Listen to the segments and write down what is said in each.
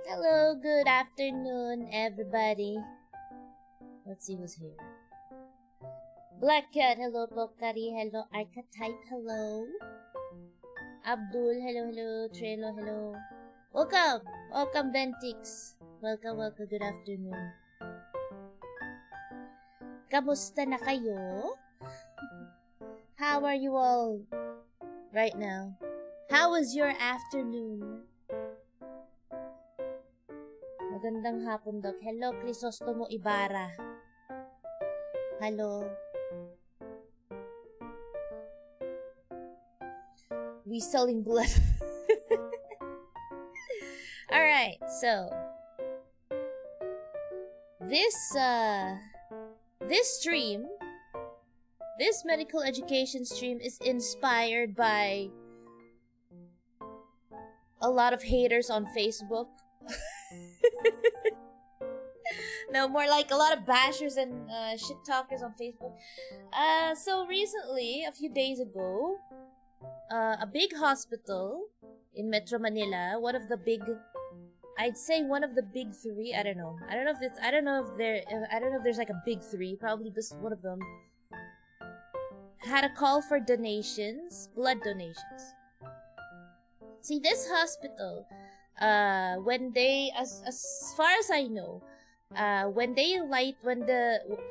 Hello, good afternoon, everybody. Let's see who's here. Black Cat, hello, Pokari, hello, Archetype, hello. Abdul, hello, Trello, hello. Welcome, Bentix. Welcome, good afternoon. Kamusta na kayo? How are you all right now? How was your afternoon? Magandang hapon, Doc. Hello, Crisostomo Ibarra. Hello. We selling blood. Alright, so this stream, this medical education stream is inspired by a lot of haters on Facebook. No, more like a lot of bashers and shit talkers on Facebook. So recently, a few days ago, a big hospital in Metro Manila, one of the big three. I don't know if there's like a big three. Probably just one of them had a call for donations, blood donations. See, this hospital, when they, as far as I know, when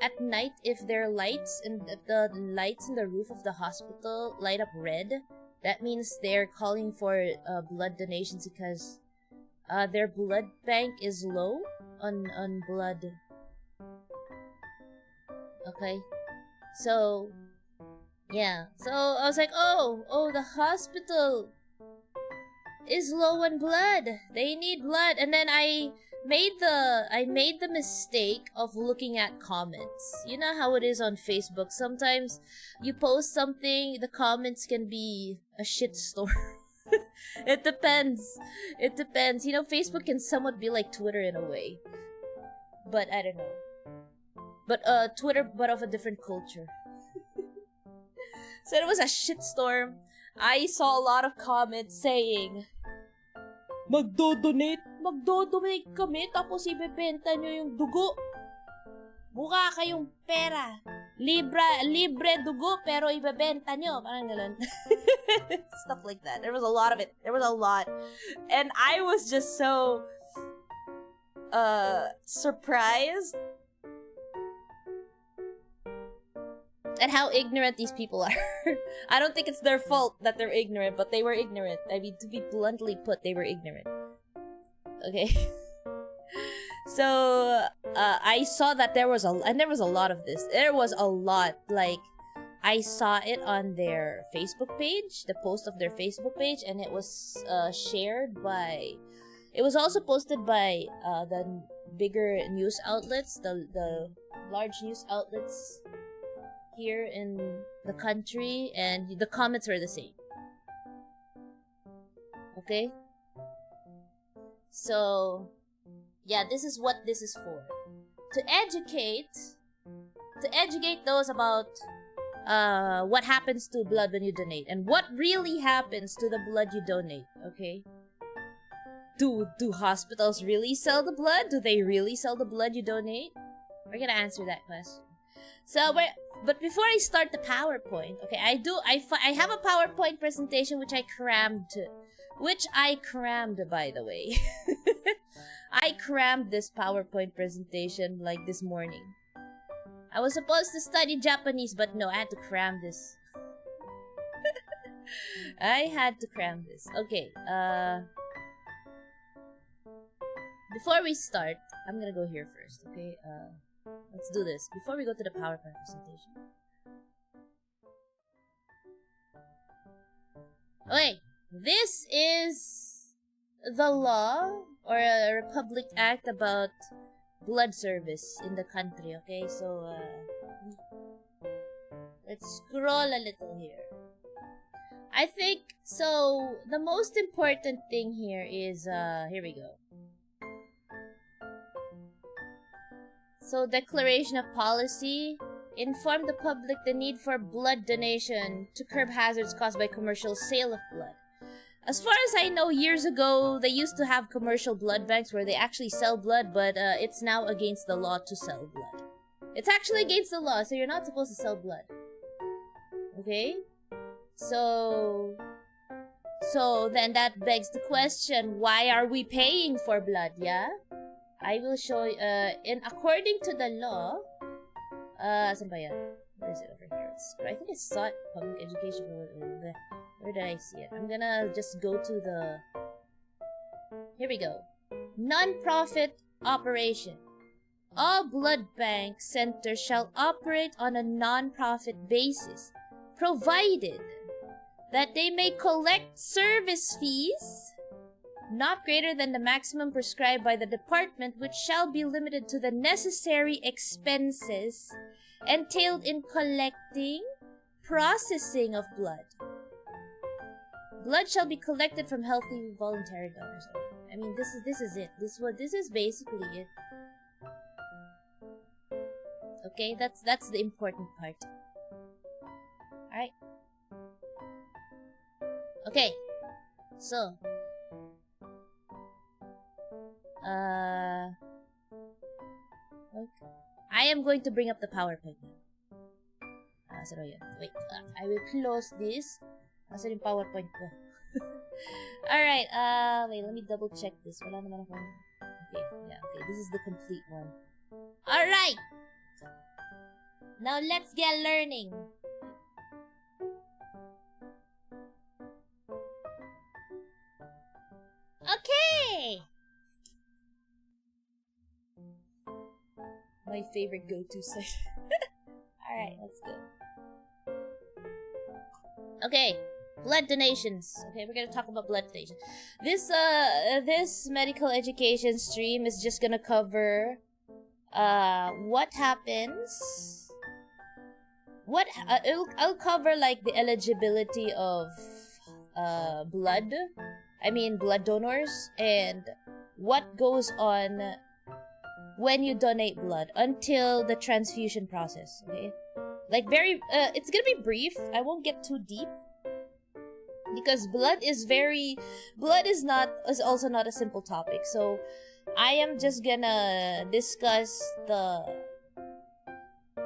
at night, if their lights and the lights in the roof of the hospital light up red, that means they're calling for blood donations because their blood bank is low on blood. Okay, so yeah, so I was like, oh, the hospital is low on blood. They need blood. And then I made the mistake of looking at comments. You know how it is on Facebook. Sometimes you post something, the comments can be a shitstorm. It depends. You know, Facebook can somewhat be like Twitter in a way. But I don't know. But Twitter, but of a different culture. So it was a shitstorm. I saw a lot of comments saying, Magdodonate kami tapos ibebenta nyo yung dugo. Buka kayong pera. Libre dugo pero ibebenta nyo. Parang ganun. Stuff like that. There was a lot of it. And I was just so surprised at how ignorant these people are. I don't think it's their fault that they're ignorant, but they were ignorant. I mean, to be bluntly put, they were ignorant. Okay. So, I saw that there was a lot of this. There was a lot. Like, I saw it on their Facebook page, the post of their Facebook page, and it was shared by... It was also posted by the bigger news outlets, the large news outlets here in the country, and the comments were the same. Okay? So, yeah, this is what this is for. To educate those about what happens to blood when you donate, and what really happens to the blood you donate, okay? Do hospitals really sell the blood? Do they really sell the blood you donate? We're gonna answer that question. But before I start the PowerPoint, okay, I have a PowerPoint presentation which I crammed, by the way. I crammed this PowerPoint presentation like this morning. I was supposed to study Japanese, but no, I had to cram this. Okay, before we start, I'm gonna go here first, okay? Let's do this before we go to the PowerPoint presentation. Okay, this is the law or a Republic Act about blood service in the country, okay? So, let's scroll a little here. I think, so, the most important thing here is, here we go. So, declaration of policy. Inform the public the need for blood donation to curb hazards caused by commercial sale of blood. As far as I know, years ago, they used to have commercial blood banks where they actually sell blood, but it's now against the law to sell blood. It's actually against the law, so you're not supposed to sell blood. Okay? So then that begs the question, why are we paying for blood, yeah? I will show you, according to the law, saan ba yan? Where is it over here? I think I saw it, public education. Where did I see it? I'm gonna just go to the... Here we go. Non-profit operation. All blood bank centers shall operate on a non-profit basis, provided that they may collect service fees not greater than the maximum prescribed by the department, which shall be limited to the necessary expenses entailed in collecting, processing of blood. Blood shall be collected from healthy voluntary donors. I mean, this is it. This is basically it. Okay, that's the important part. All right. Okay. So, okay. I am going to bring up the PowerPoint now. So yun. Wait, I will close this. Nasa yung PowerPoint ko. Alright, wait, let me double check this. Wala naman akong... Okay, yeah, okay. This is the complete one. Alright! Now let's get learning. Okay! My favorite go-to site. Alright, let's go. Okay, blood donations. Okay, we're gonna talk about blood donations. This medical education stream is just gonna cover what happens. I'll cover like the eligibility of blood. I mean blood donors, and what goes on when you donate blood until the transfusion process. Okay. Like it's gonna be brief. I won't get too deep because blood is also not a simple topic. So I am just gonna discuss the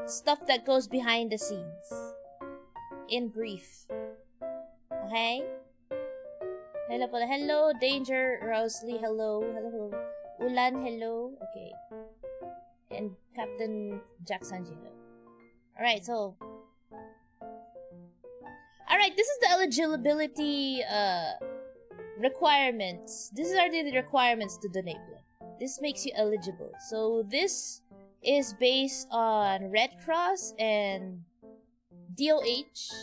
stuff that goes behind the scenes in brief. Okay? Hello, Danger, Rosalie, hello. Ulan, hello. Okay. And Captain Jack Sanji, hello. Alright, so... Alright, this is the eligibility requirements. These are the requirements to donate blood. This makes you eligible. So this is based on Red Cross and DOH.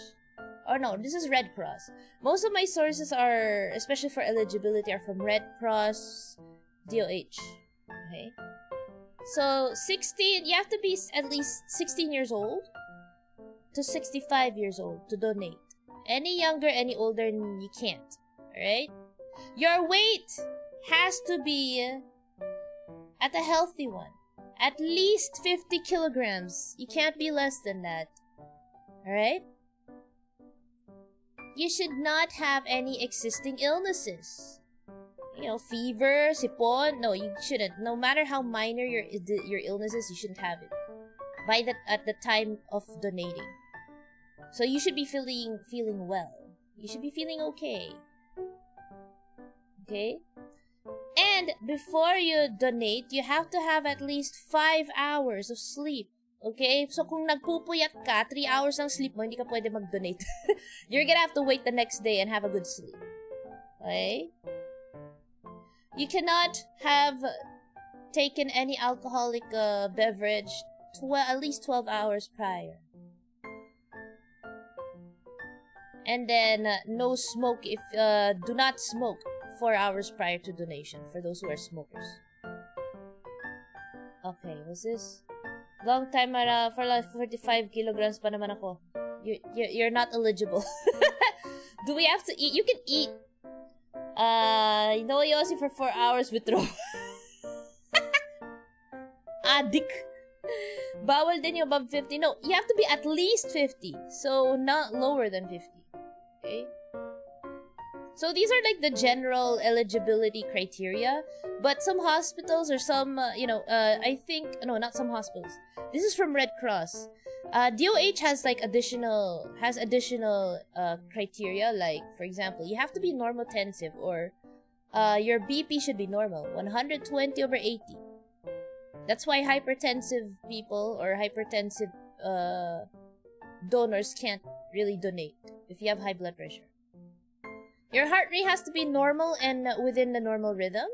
Or no, this is Red Cross. Most of my sources are, especially for eligibility, are from Red Cross, DOH. Okay? So, 16, you have to be at least 16 years old to 65 years old to donate. Any younger, any older, you can't. Alright? Your weight has to be at a healthy one. At least 50 kilograms. You can't be less than that. Alright? You should not have any existing illnesses. You know, fever, sipon. No, you shouldn't. No matter how minor your illness is, you shouldn't have it at the time of donating. So you should be feeling well. You should be feeling okay. Okay? And before you donate, you have to have at least 5 hours of sleep. Okay? So kung nagpupuyat ka, 3 hours ng sleep mo, hindi ka pwede mag-donate. You're gonna have to wait the next day and have a good sleep. Okay? You cannot have taken any alcoholic beverage at least 12 hours prior. And then, no smoke if, do not smoke 4 hours prior to donation for those who are smokers. Okay, what's this? Long time for like 45 kilograms pa naman ako. You're not eligible. Do we have to eat? You can eat. No yosi for 4 hours withdraw. Adik. Bawal din yung above 50. No, you have to be at least 50. So, not lower than 50. Okay? So these are like the general eligibility criteria, but some hospitals or some, I think, no, not some hospitals. This is from Red Cross. DOH has like additional criteria, like, for example, you have to be normotensive, or your BP should be normal, 120/80. That's why hypertensive people or hypertensive donors can't really donate if you have high blood pressure. Your heart rate has to be normal and within the normal rhythm.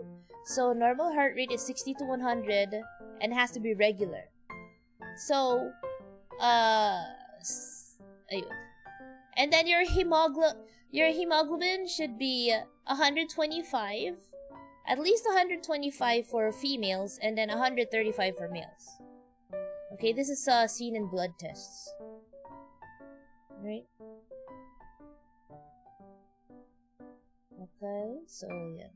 So normal heart rate is 60 to 100 and has to be regular. So, ayun. And then your hemoglobin should be 125, at least 125 for females, and then 135 for males. Okay, this is seen in blood tests. Right? Okay, so yeah.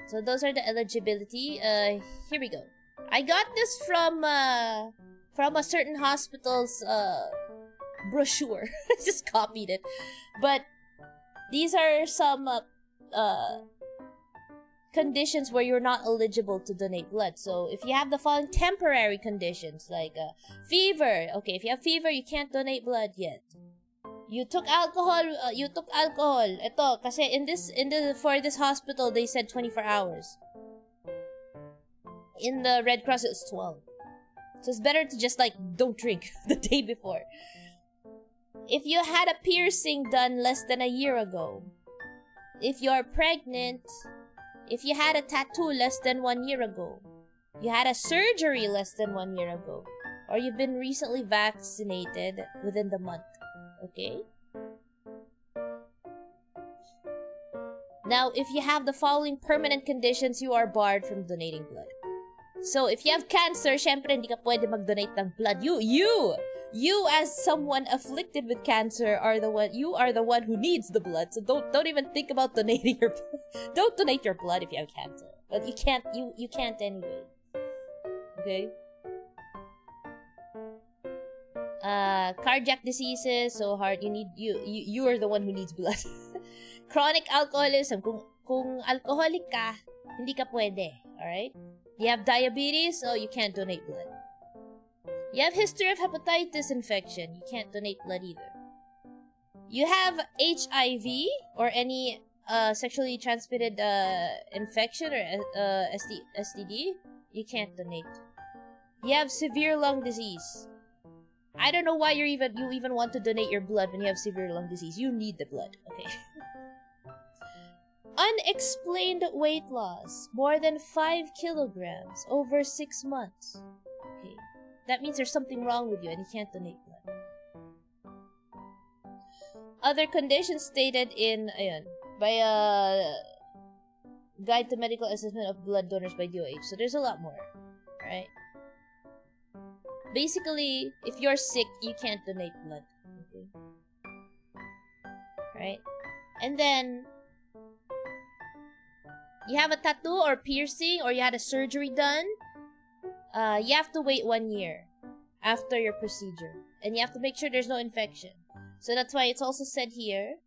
So those are the eligibility. Here we go. I got this from a certain hospital's brochure. I just copied it. But these are some conditions where you're not eligible to donate blood. So if you have the following temporary conditions, like fever. Okay, if you have fever, you can't donate blood yet. You took alcohol. Ito, kasi for this hospital, they said 24 hours. In the Red Cross, it was 12. So it's better to just, like, don't drink the day before. If you had a piercing done less than a year ago. If you're pregnant. If you had a tattoo less than 1 year ago. You had a surgery less than 1 year ago. Or you've been recently vaccinated within the month. Okay? Now, if you have the following permanent conditions, you are barred from donating blood. So, if you have cancer, syempre hindi ka pwede mag-donate ng blood. You as someone afflicted with cancer are the one who needs the blood. So don't even think about donating your blood. Don't donate your blood if you have cancer. But you can't anyway. Okay? Cardiac diseases, so heart, you are the one who needs blood. Chronic alcoholism, kung alcoholic ka, hindi ka pwede, alright? You have diabetes, so you can't donate blood. You have history of hepatitis infection, you can't donate blood either. You have HIV or any sexually transmitted infection or STD, you can't donate. You have severe lung disease. I don't know why you even want to donate your blood when you have severe lung disease. You need the blood, okay? Unexplained weight loss, more than 5 kilograms over 6 months. Okay, that means there's something wrong with you and you can't donate blood. Other conditions stated in by a Guide to Medical Assessment of Blood Donors by DOH. So there's a lot more, right? Basically, if you're sick, you can't donate blood. Okay. Right? And then, you have a tattoo or piercing, or you had a surgery done, you have to wait 1 year after your procedure. And you have to make sure there's no infection. So that's why it's also said here,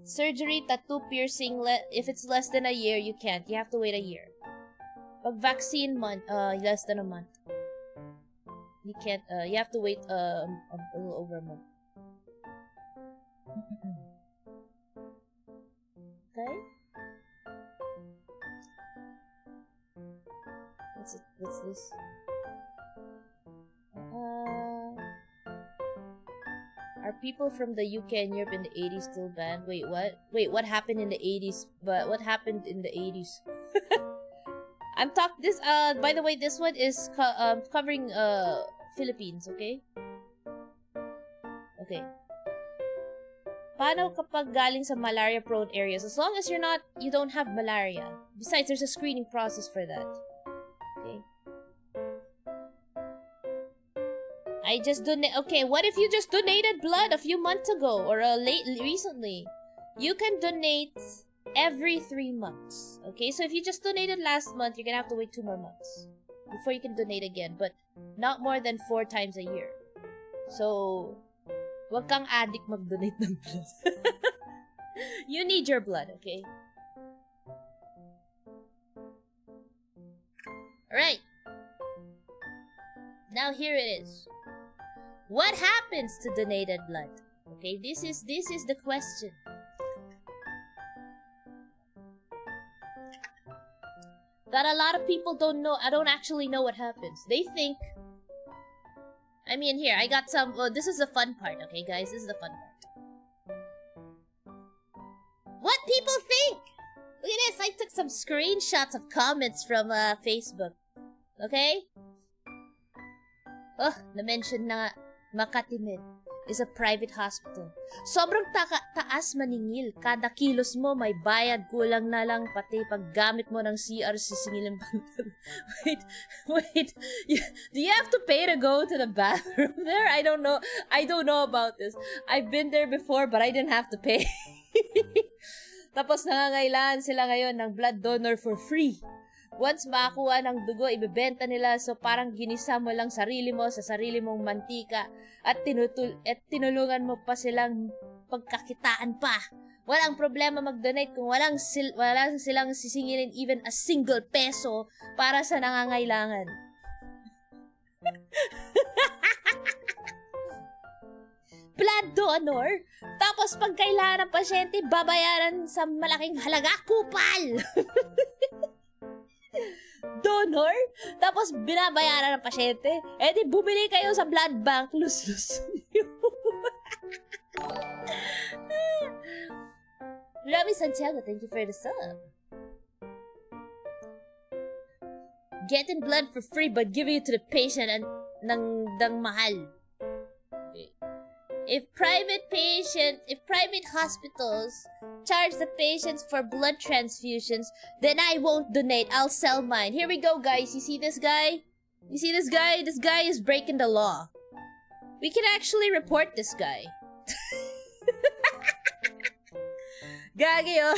surgery, tattoo, piercing, if it's less than a year, you can't. You have to wait a year. Pag vaccine, less than a month. You can't, you have to wait a little over a month. Okay? What's this? Are people from the UK and Europe in the 80s still banned? Wait, what? Wait, what happened in the 80s? But what happened in the 80s? By the way, this one is covering Philippines, okay? Okay. Paano kapag galing sa malaria-prone areas? As long as you don't have malaria. Besides, there's a screening process for that. Okay. Okay, what if you just donated blood a few months ago or recently? You can donate every 3 months. Okay, so if you just donated last month, you're gonna have to wait 2 more months before you can donate again, but not more than 4 times a year. So, wag kang addict mag-donate ng blood. You need your blood, okay? Alright. Now here it is. What happens to donated blood? Okay, this is the question. That a lot of people don't know. I don't actually know what happens. They think. I mean, here I got some. Oh, this is the fun part. Okay, guys, this is the fun part. What people think? Look at this. I took some screenshots of comments from Facebook. Okay. Oh, na-mention na Makatimid is a private hospital. Sobrang taas maningil. Kada kilos mo may bayad. Kulang na lang pati paggamit mo ng CR sisingilin pa. Wait. Do you have to pay to go to the bathroom there? I don't know. I don't know about this. I've been there before but I didn't have to pay. Tapos nangangailangan sila ngayon ng blood donor for free. Once makakuha ng dugo, ibebenta nila. So, parang ginisa mo lang sarili mo sa sarili mong mantika at tinulungan mo pa silang pagkakitaan pa. Walang problema mag-donate kung walang silang sisingilin even a single peso para sa nangangailangan. Blood donor? Tapos pag kailangan ng pasyente, babayaran sa malaking halaga, kupal! Donor? Tapos binabayaran ng pasyente? Eh di bumili kayo sa blood bank. Lus-lus. Rami Santiago, thank you for the sub. Getting blood for free but giving it to the patient and ng mahal. Okay. If private hospitals charge the patients for blood transfusions, then I won't donate. I'll sell mine. Here we go, guys. You see this guy? You see this guy? This guy is breaking the law. We can actually report this guy. Gagi, oh.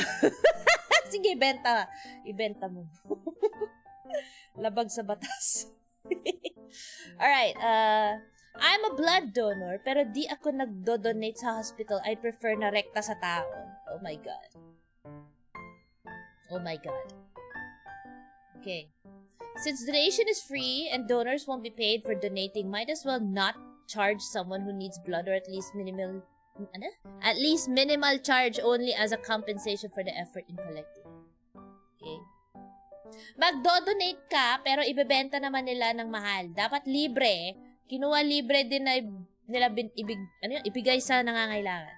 Sige, ibenta. Ibenta mo. Labag sa batas. Alright, I'm a blood donor, pero di ako nagdo-donate sa hospital. I prefer na rekta sa tao. Oh my God. Oh my God. Okay. Since donation is free and donors won't be paid for donating, might as well not charge someone who needs blood, or at least minimal charge only as a compensation for the effort in collecting. Okay. Magdo-donate ka, pero ibebenta naman nila ng mahal. Dapat libre. Kinuha libre din na nila ibigay sa nangangailangan.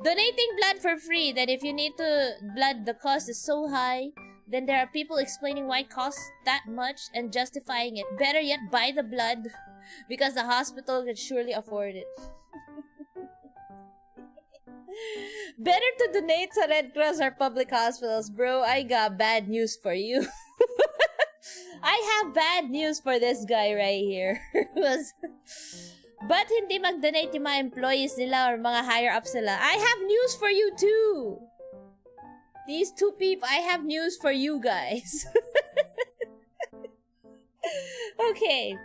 Donating blood for free, that if you need to blood, the cost is so high, then there are people explaining why it costs that much and justifying it. Better yet, buy the blood because the hospital can surely afford it. Better to donate sa Red Cross or public hospitals. Bro, I got bad news for you. I have bad news for this guy right here. But hindi mag-donate yung mga employees nila or mga higher-ups nila. I have news for you too. These two people, I have news for you guys. Okay.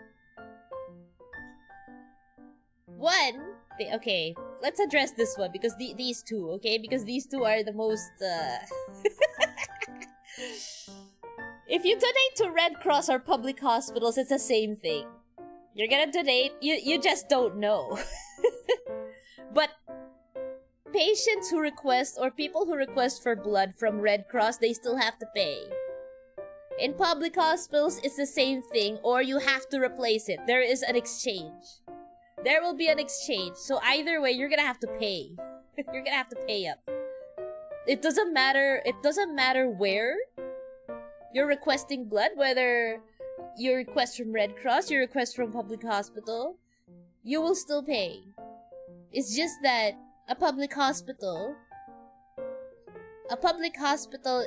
Okay, let's address this one because these two, okay? Because these two are the most, If you donate to Red Cross or public hospitals, it's the same thing. You're gonna donate, you just don't know. But patients who request or people who request for blood from Red Cross, they still have to pay. In public hospitals, it's the same thing, or you have to replace it. There is an exchange. There will be an exchange. So either way, you're gonna have to pay. You're gonna have to pay up. It doesn't matter where you're requesting blood, whether you request from Red Cross, you request from public hospital, you will still pay. It's just that a public hospital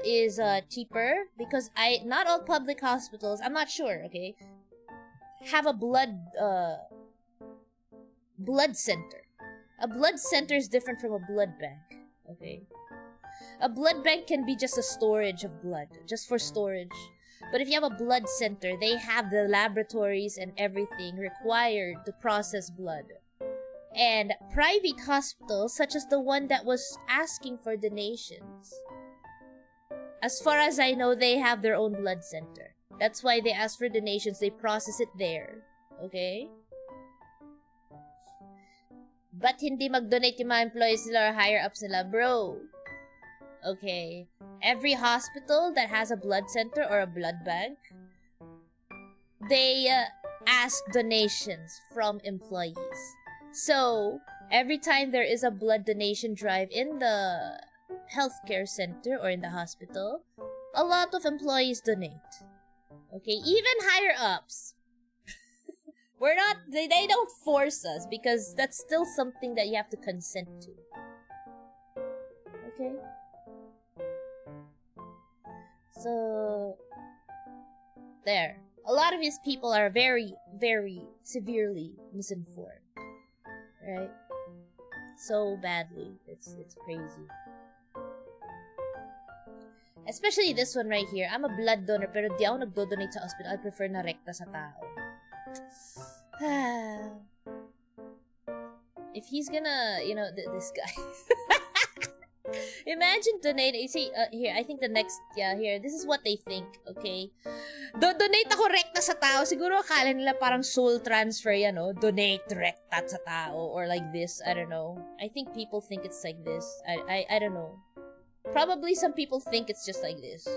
is cheaper because not all public hospitals, I'm not sure, okay, have a blood center. A blood center is different from a blood bank, okay? A blood bank can be just a storage of blood, just for storage. But if you have a blood center, they have the laboratories and everything required to process blood. And private hospitals, such as the one that was asking for donations, as far as I know, they have their own blood center. That's why they ask for donations. They process it there. Okay? But hindi mag-donate yung mga employees nila or higher-ups nila, bro. Okay? Every hospital that has a blood center or a blood bank, they ask donations from employees. So, every time there is a blood donation drive in the healthcare center or in the hospital, a lot of employees donate. Okay? Even higher-ups. We're not, they don't force us because that's still something that you have to consent to. Okay? So, there. A lot of these people are very, very severely misinformed. Right? So badly. It's crazy. Especially this one right here. I'm a blood donor pero di ako nagdo-donate sa hospital. I prefer na rekta sa tao. If he's gonna, you know, this guy. Imagine donating. See, here, I think the next, here, this is what they think, okay? Donate ako rekta sa tao. Siguro akala nila parang soul transfer yan, no? Donate rekta sa tao. Or like this, I don't know. I think people think it's like this. I don't know. Probably some people think it's just like this.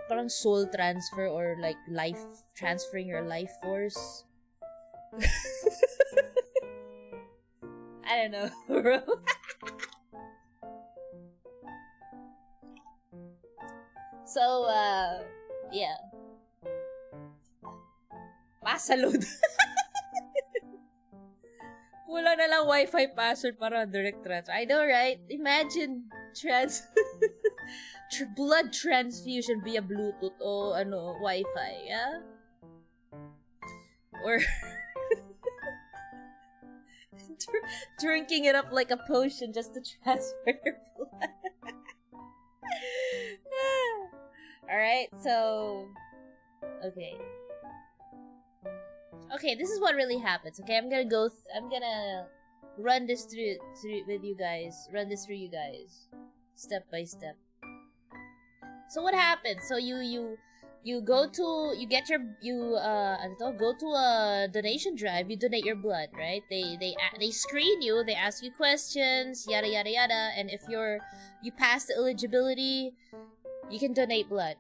Parang soul transfer or like life, transferring your life force. I don't know, bro. So, yeah. Pasalod. Wala na lang Wi-Fi password para direct transfer. I know, right? Imagine blood transfusion via Bluetooth o Wi-Fi, yeah? Or drinking it up like a potion just to transfer your blood. Alright, so okay, this is what really happens. Okay, I'm gonna run this through with you guys. Run this through you guys, step by step. So what happens? So you go to go to a donation drive. You donate your blood, right? They screen you. They ask you questions, yada yada yada. And if you pass the eligibility, you can donate blood.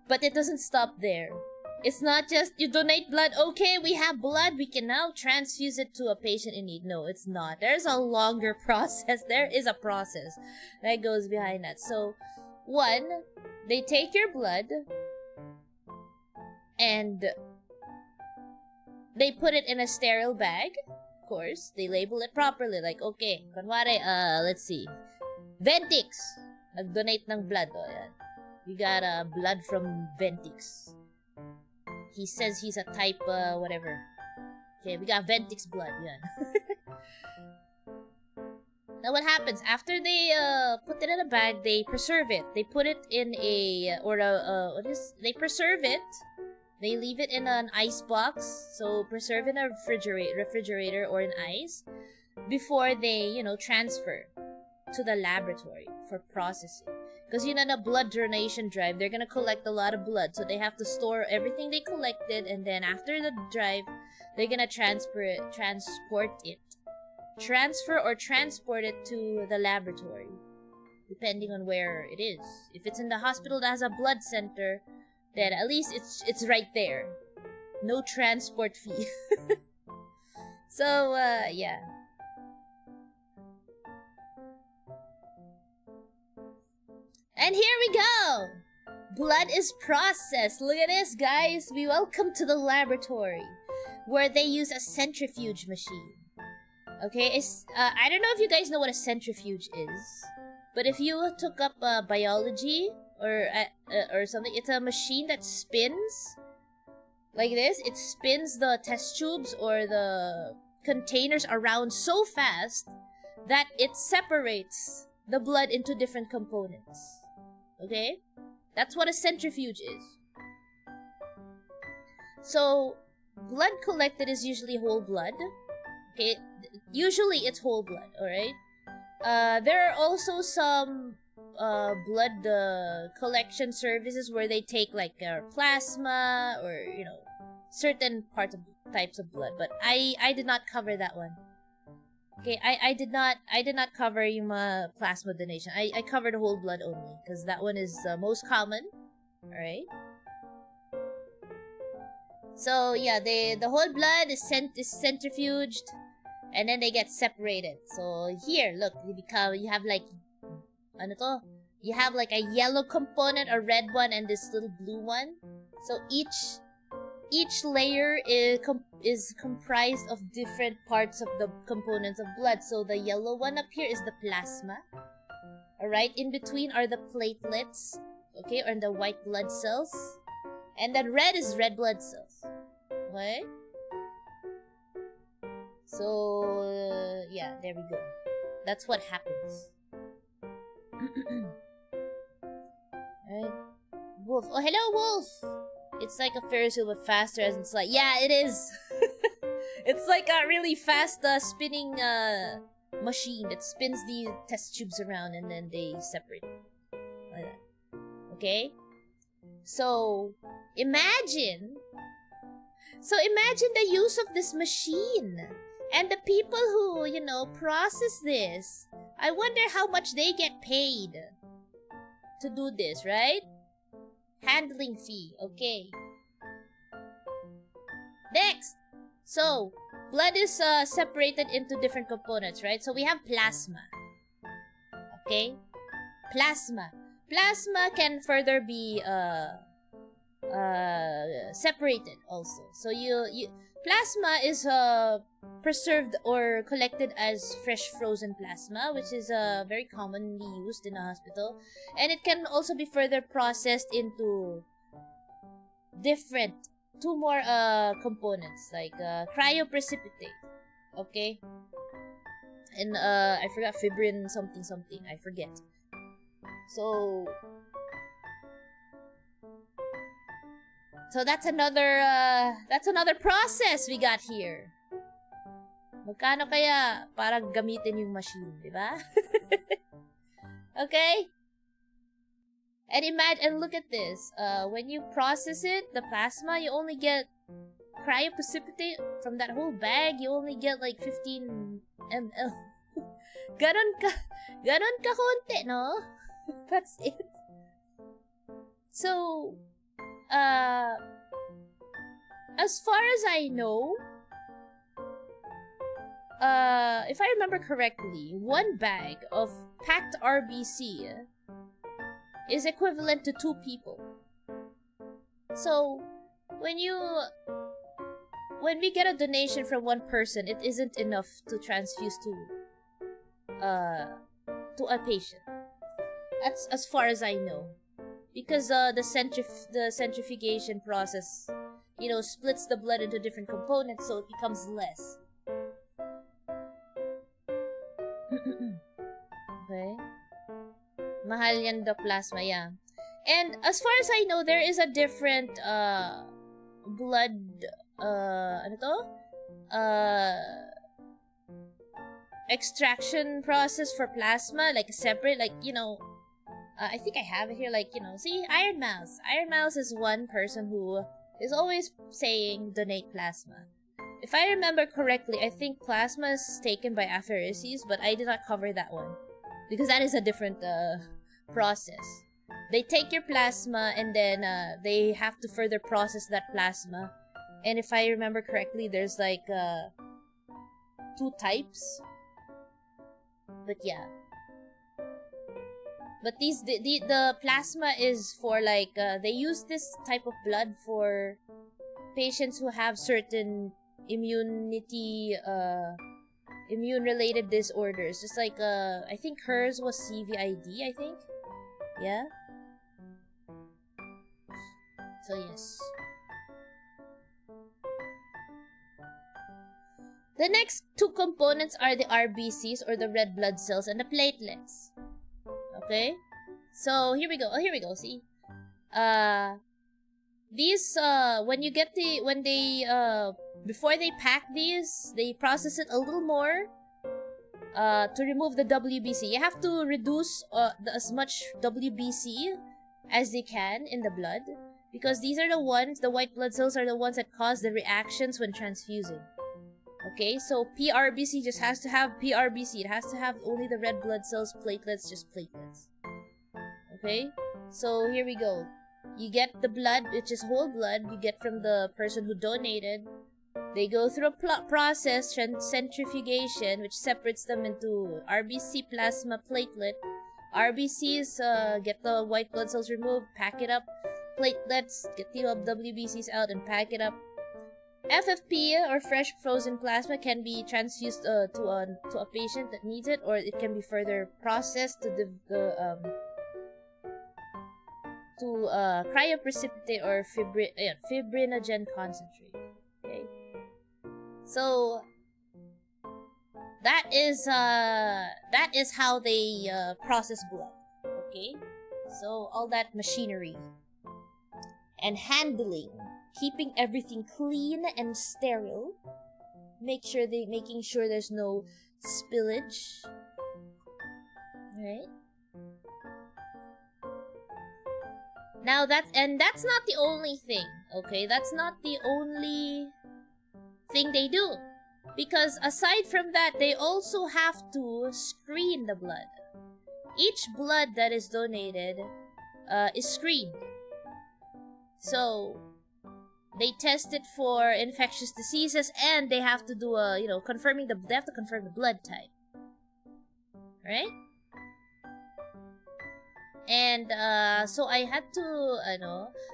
But it doesn't stop there. It's not just you donate blood. Okay, we have blood. We can now transfuse it to a patient in need. No, it's not. There's a longer process. There is a process that goes behind that. So, one, they take your blood and they put it in a sterile bag. Of course, they label it properly. Like, okay, kunwari, let's see. Ventix. Nag-donate ng blood. Oh, yan. We got blood from Ventix. He says he's a type, whatever. Okay, we got Ventix blood. Yan. Now what happens? After they put it in a bag, they preserve it. They put it in they preserve it. They leave it in an ice box. So preserve in a refrigerator or in ice before they, transfer to the laboratory for processing. Because in a blood donation drive, they're gonna collect a lot of blood, so they have to store everything they collected, and then after the drive, they're gonna transfer or transport it to the laboratory, depending on where it is. If it's in the hospital that has a blood center, then at least it's right there. No transport fee. So, yeah. And here we go! Blood is processed. Look at this, guys. We welcome to the laboratory, where they use a centrifuge machine. Okay, I don't know if you guys know what a centrifuge is, but if you took up biology or something, it's a machine that spins like this. It spins the test tubes or the containers around so fast that it separates the blood into different components. Okay? That's what a centrifuge is. So, blood collected is usually whole blood. Okay, usually it's whole blood, alright? There are also some blood collection services where they take like plasma or, you know, certain types of blood, but I did not cover that one. Okay, I did not cover yung plasma donation. I covered whole blood only because that one is most common. Alright? So yeah, the whole blood is centrifuged, and then they get separated. So here, look, you have like, ano to? You have like a yellow component, a red one, and this little blue one. So each layer is comprised of different parts of the components of blood. So the yellow one up here is the plasma. Alright, in between are the platelets, okay, or the white blood cells. And then red is red blood cells. Okay? So, yeah, there we go. That's what happens. Right? Wolf. Oh, hello, Wolf! It's like a Ferris wheel but faster as it's like, yeah, it is! It's like a really fast spinning machine that spins the test tubes around and then they separate. Like that. Okay? So, imagine the use of this machine and the people who, you know, process this. I wonder how much they get paid to do this, right? Handling fee, okay. Next! So, blood is separated into different components, right? So we have plasma. Okay? Plasma. Plasma can further be separated also. So plasma is preserved or collected as fresh frozen plasma, which is very commonly used in a hospital, and it can also be further processed into two more components like cryoprecipitate, okay, and I forgot fibrin something, I forget. So that's another process we got here. Magkano kaya para gamitin yung machine, di ba? Okay? And look at this. When you process it, the plasma, you only get cryoprecipitate from that whole bag. You only get like 15 ml. Ganon ka konti, no? That's it. So, as far as I know, if I remember correctly, one bag of packed RBC is equivalent to 2 people. So, when we get a donation from one person, it isn't enough to transfuse to a patient. That's as far as I know. Because the centrifugation process, you know, splits the blood into different components, so it becomes less. Okay. Mahal yan the plasma, yeah. And as far as I know, there is a different blood extraction process for plasma, like a separate, like, you know, I think I have it here, like, you know, see, Iron Mouse. Iron Mouse is one person who is always saying donate plasma. If I remember correctly, I think plasma is taken by apheresis, but I did not cover that one. Because that is a different process. They take your plasma and then they have to further process that plasma. And if I remember correctly, there's like 2 types. But yeah. But the plasma is for like, they use this type of blood for patients who have certain immune-related disorders. Just like, I think hers was CVID, I think. Yeah? So yes. The next 2 components are the RBCs, or the red blood cells, and the platelets. Okay? So, here we go. Oh, here we go. See? These, when they before they pack these, they process it a little more to remove the WBC. You have to reduce as much WBC as they can in the blood, because these are the ones, the white blood cells are the ones that cause the reactions when transfusing. Okay, so PRBC just has to have PRBC. It has to have only the red blood cells, platelets, just platelets. Okay, so here we go. You get the blood, which is whole blood, you get from the person who donated. They go through a process, centrifugation, which separates them into RBC, plasma, platelet. RBCs get the white blood cells removed, pack it up. Platelets get the WBCs out and pack it up. FFP, or fresh frozen plasma, can be transfused to a patient that needs it, or it can be further processed to cryoprecipitate or fibrinogen concentrate. Okay, so that is how they process blood. Okay, so all that machinery and handling, keeping everything clean and sterile, making sure there's no spillage. Right? Now that's not the only thing, okay? That's not the only thing they do. Because aside from that, they also have to screen the blood. Each blood that is donated is screened. So they test it for infectious diseases, and they have to do they have to confirm the blood type. Right? And so I had to,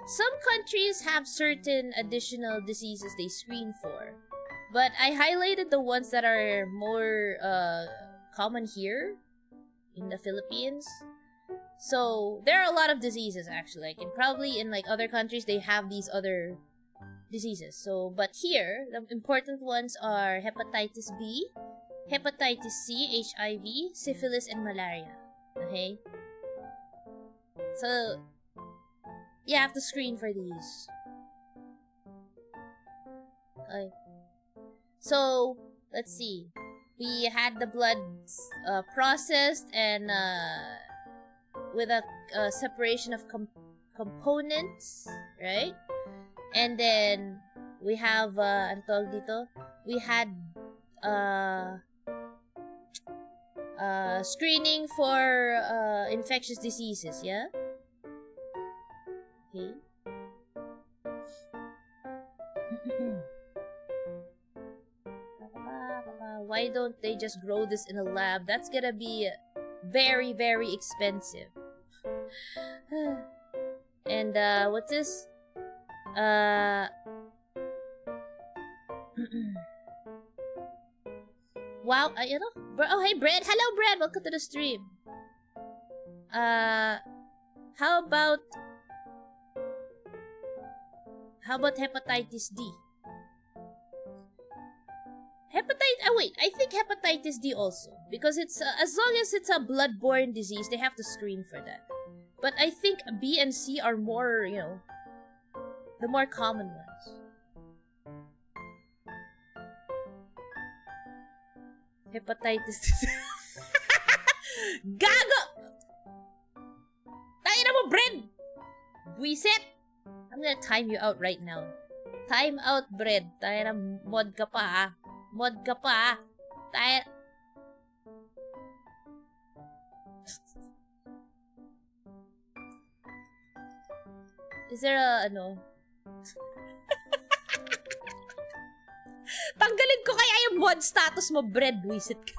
some countries have certain additional diseases they screen for. But I highlighted the ones that are more common here in the Philippines. So there are a lot of diseases actually. Probably in other countries they have these other diseases. So, but here the important ones are hepatitis B, hepatitis C, HIV, syphilis, and malaria. Okay. So you have to screen for these. Okay. So let's see. We had the blood processed and with a separation of components, right? And then we have we had screening for infectious diseases, yeah? Okay. Why don't they just grow this in a lab? That's gonna be very, very expensive. And what's this? Wow, oh hey Brad, hello Brad, welcome to the stream. How about hepatitis D? I think hepatitis D also, because it's as long as it's a blood-borne disease, they have to screen for that. But I think B and C are more, the more common ones. Hepatitis D. Gago! Tayo na mo, Bren! Buisit! I'm gonna time you out right now. Time out, Bred. Tayo na, mod ka pa, ha? Mod ka pa, ha? Tayo... Is there a, Tanggalin ko kaya yung mod status mo, Bred. Wisit ka.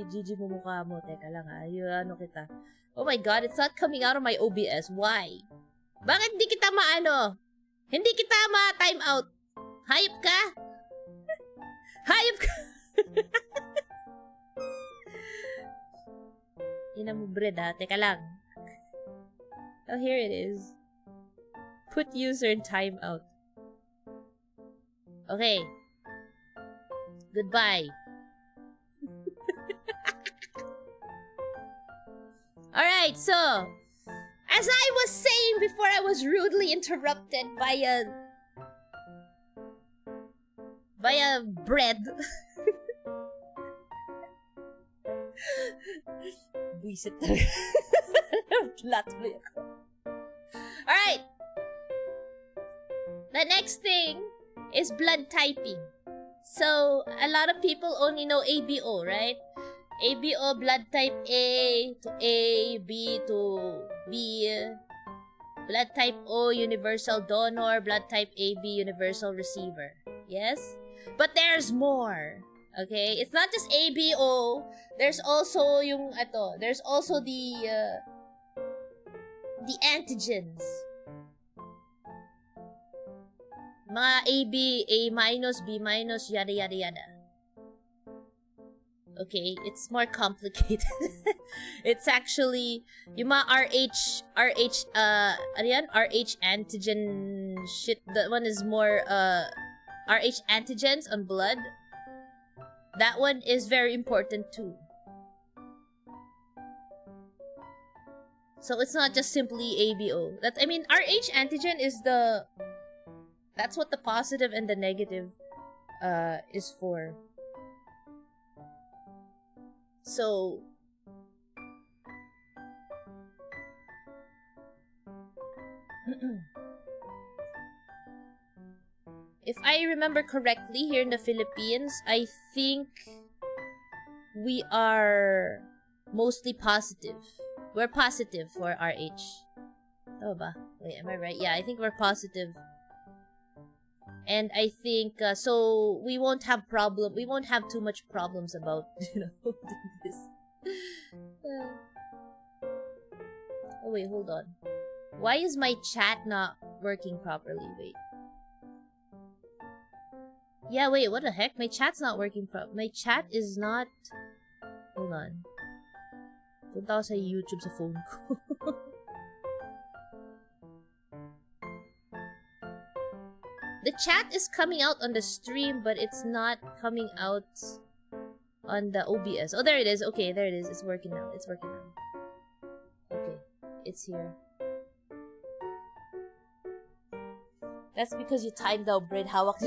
GG mo mukha mo. Teka lang, ha? Kita. Oh my god, it's not coming out of my OBS. Why? Bakit hindi kita Hindi kita ma-time out. Hayop ka? Hayop ka? Ina mo, Bred, ha? Teka lang. Oh, here it is. Put user in timeout. Okay. Goodbye. Alright, so As I was saying before, I was rudely interrupted by a bread. Buisit talaga. Latloy ako. Alright. The next thing is blood typing. So, a lot of people only know ABO, right? ABO, blood type A to A, B to B. Blood type O, universal donor. Blood type AB, universal receiver. Yes? But there's more. Okay? It's not just ABO. There's also there's also the antigens. Mga AB, A minus, B minus, yada yada yada. Okay, it's more complicated. It's actually yung mga RH antigen shit. That one is more RH antigens on blood. That one is very important too. So it's not just simply ABO. RH antigen is that's what the positive and the negative is for. So if I remember correctly, here in the Philippines, I think we are mostly positive. We're positive for RH. Oh ba? Wait, am I right? Yeah, I think we're positive. And I think, so we won't have too much problems about, this. Oh wait, hold on. Why is my chat not working properly? Wait. Yeah, wait, what the heck? My chat's not working my chat is not... Hold on. Punta ako sa YouTube sa phone ko. The chat is coming out on the stream, but it's not coming out on the OBS. Oh, there it is. Okay, there it is. It's working now. Okay, it's here. That's because you timed out bread. Hawak.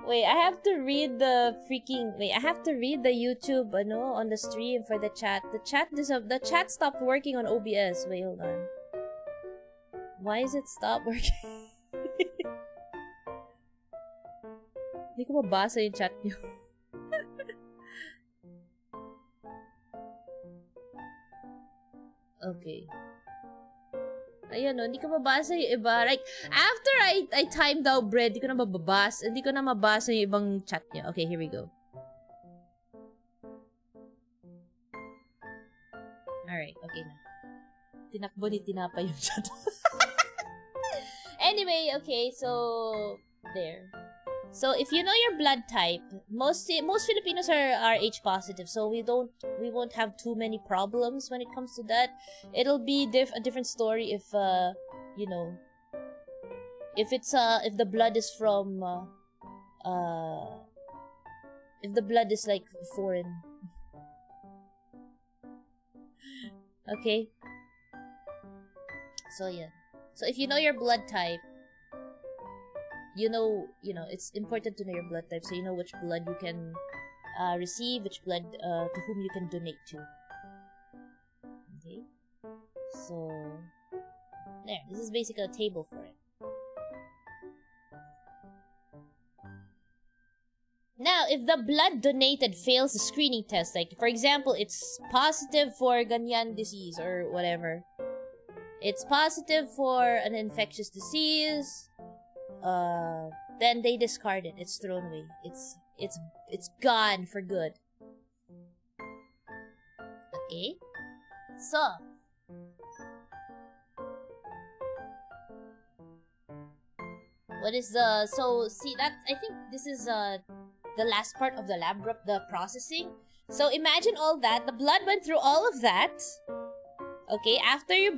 Wait, I have to read the YouTube on the stream for the chat. The chat stopped working on OBS. Wait, hold on. Why is it stop working? Hindi ko mabasa yung chat niyo. Okay. Ayan hindi ko mabasa yung iba. Like, after I timed out bread, hindi ko na mabasa yung ibang chat niyo. Okay, here we go. Alright, okay na. Tinakbo ni Tinapa yung chat. Anyway, okay, so there. So if you know your blood type, most Filipinos are RH positive, so we won't have too many problems when it comes to that. It'll be a different story if if the blood is from if the blood is like foreign. Okay. So yeah. So if you know your blood type, it's important to know your blood type, so you know which blood you can receive, which blood to whom you can donate to. Okay. So there. This is basically a table for it. Now, if the blood donated fails the screening test, like for example, it's positive for ganyan disease or whatever. It's positive for an infectious disease. Then they discard it. It's thrown away. It's gone for good. Okay. So what is the I think this is the last part of the the processing. So imagine all that. The blood went through all of that. Okay, after you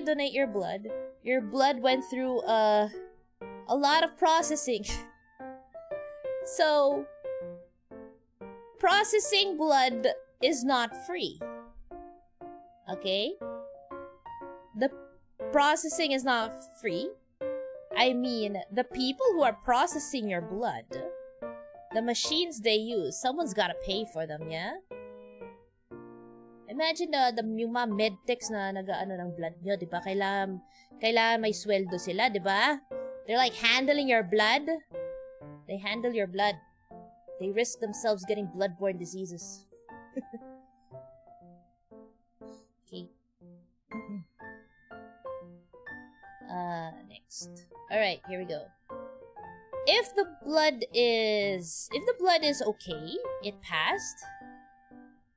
donate your blood went through a lot of processing. So processing blood is not free. Okay? The processing is not free. I mean, the people who are processing your blood, the machines they use, someone's gotta pay for them, yeah? Imagine yung mga medtechs na nag-ano ng blood nyo, di ba? Kailangan may sweldo sila, di ba? They're like handling your blood. They handle your blood. They risk themselves getting bloodborne diseases. Okay. Next. Alright, here we go. If the blood is okay, it passed.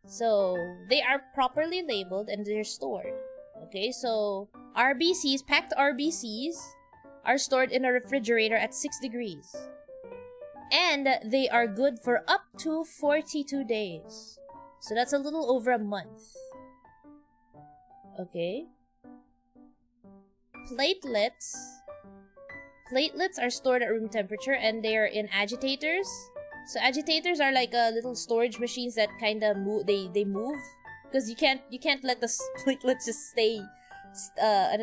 So, they are properly labeled and they're stored. Okay, so RBCs, packed RBCs, are stored in a refrigerator at 6 degrees. And they are good for up to 42 days. So that's a little over a month. Okay. Platelets are stored at room temperature and they are in agitators. So agitators are like little storage machines that kind of move. They move because you can't let the platelets just stay. What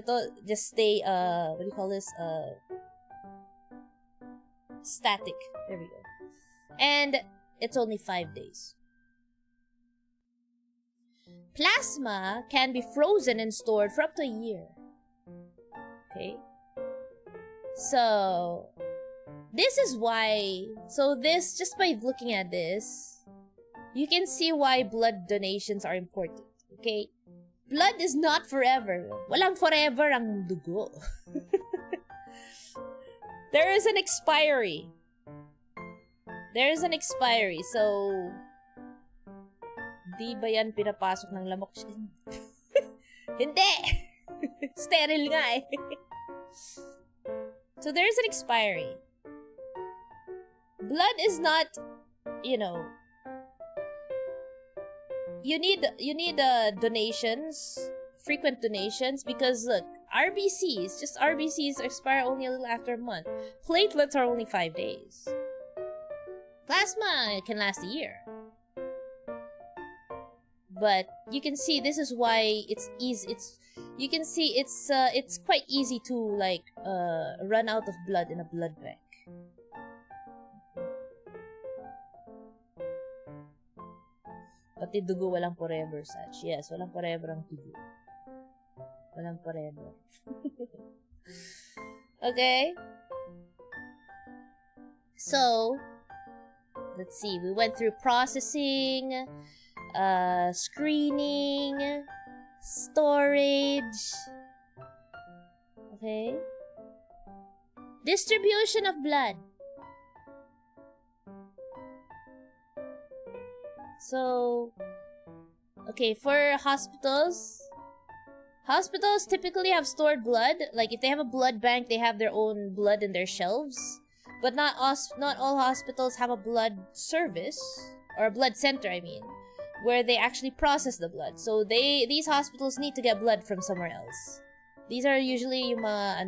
do you call this? Static. There we go. And it's only 5 days. Plasma can be frozen and stored for up to a year. Okay. So this is why. So this, just by looking at this, you can see why blood donations are important. Okay. Blood is not forever. Walang forever ang dugo. There is an expiry. So di ba yan pinapasok ng lamok? Hindi! Sterile nga eh. So there is an expiry. Blood is not, you need donations, frequent donations, because look, RBCs expire only a little after a month. Platelets are only 5 days. Plasma can last a year. But you can see this is why it's easy. It's quite easy to like run out of blood in a blood bank. Pati dugo walang forever, Sach. Yes, walang forever ang dugo. Walang forever. Okay? So, let's see. We went through processing, screening, storage. Okay? Distribution of blood. So, okay, for hospitals typically have stored blood. Like, if they have a blood bank, they have their own blood in their shelves. But not all hospitals have a blood service, or a blood center, I mean, where they actually process the blood. So, these hospitals need to get blood from somewhere else. These are usually yung mga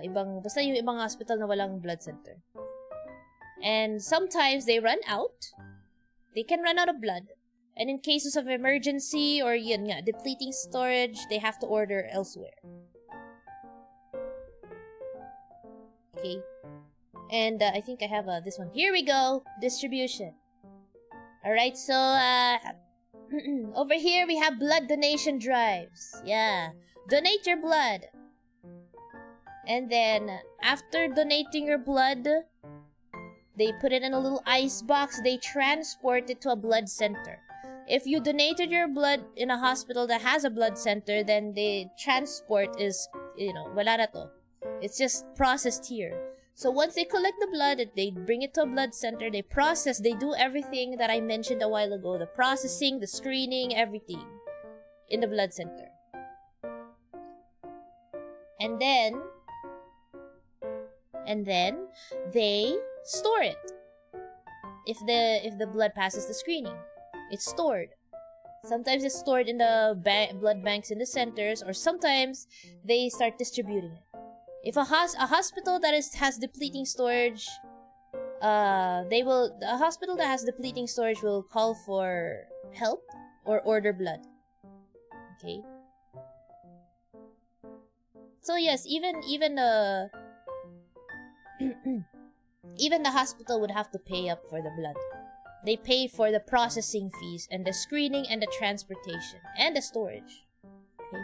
ibang hospital na walang blood center. And sometimes they run out. They can run out of blood. And in cases of emergency or depleting storage, they have to order elsewhere. Okay. And I think I have this one. Here we go. Distribution. Alright, so over here we have blood donation drives. Yeah. Donate your blood. And then after donating your blood, they put it in a little ice box. They transport it to a blood center. If you donated your blood in a hospital that has a blood center, then the transport is, wala na to. It's just processed here. So once they collect the blood, they bring it to a blood center. They process. They do everything that I mentioned a while ago. The processing, the screening, everything in the blood center. And then they store it. If the blood passes the screening, it's stored. Sometimes it's stored in the blood banks in the centers, or sometimes they start distributing it. If a hospital that has depleting storage, the hospital that has depleting storage will call for help or order blood. Okay. So yes, even even the hospital would have to pay up for the blood. They pay for the processing fees and the screening and the transportation and the storage. Okay.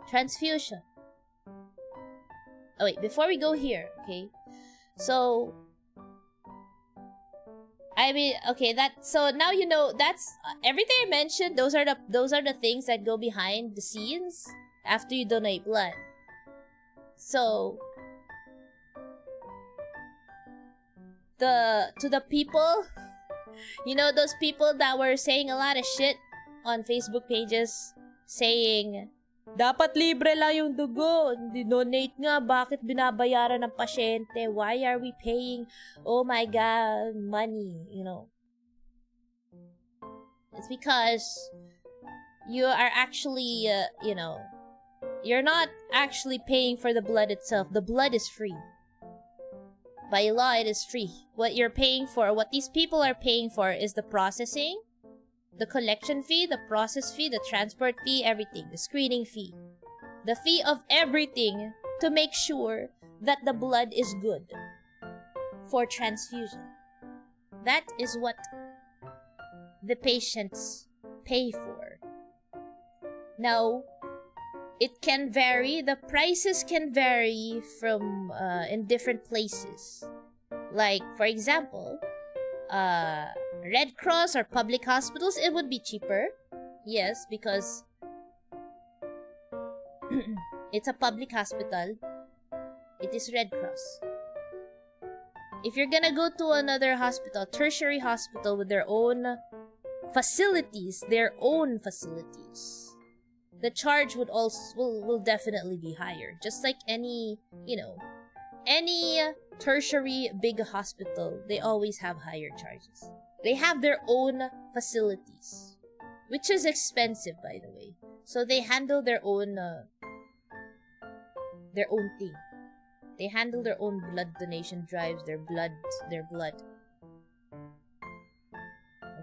Transfusion. Oh wait, before we go here, okay? So I mean, okay, so now you know that's everything I mentioned. Those are the things that go behind the scenes after you donate blood. So to the people, you know, those people that were saying a lot of shit on Facebook pages saying dapat libre lang yung dugo, donate nga, bakit binabayaran ng pasyente, why are we paying, oh my god, money, you know. It's because you are actually, you know, you're not actually paying for the blood itself. The blood is free. By law, it is free. What you're paying for, what these people are paying for is the processing, the collection fee, the process fee, the transport fee, everything. The screening fee. The fee of everything to make sure that the blood is good for transfusion. That is what the patients pay for. Now, it can vary. The prices can vary from in different places. Like, for example, Red Cross or public hospitals, it would be cheaper. Yes, because it's a public hospital. It is Red Cross. If you're gonna go to another hospital, tertiary hospital with their own facilities, the charge would will definitely be higher. Just like any, you know, any tertiary big hospital, they always have higher charges. They have their own facilities, which is expensive, by the way. So they handle their own thing. They handle their own blood donation drives, their blood.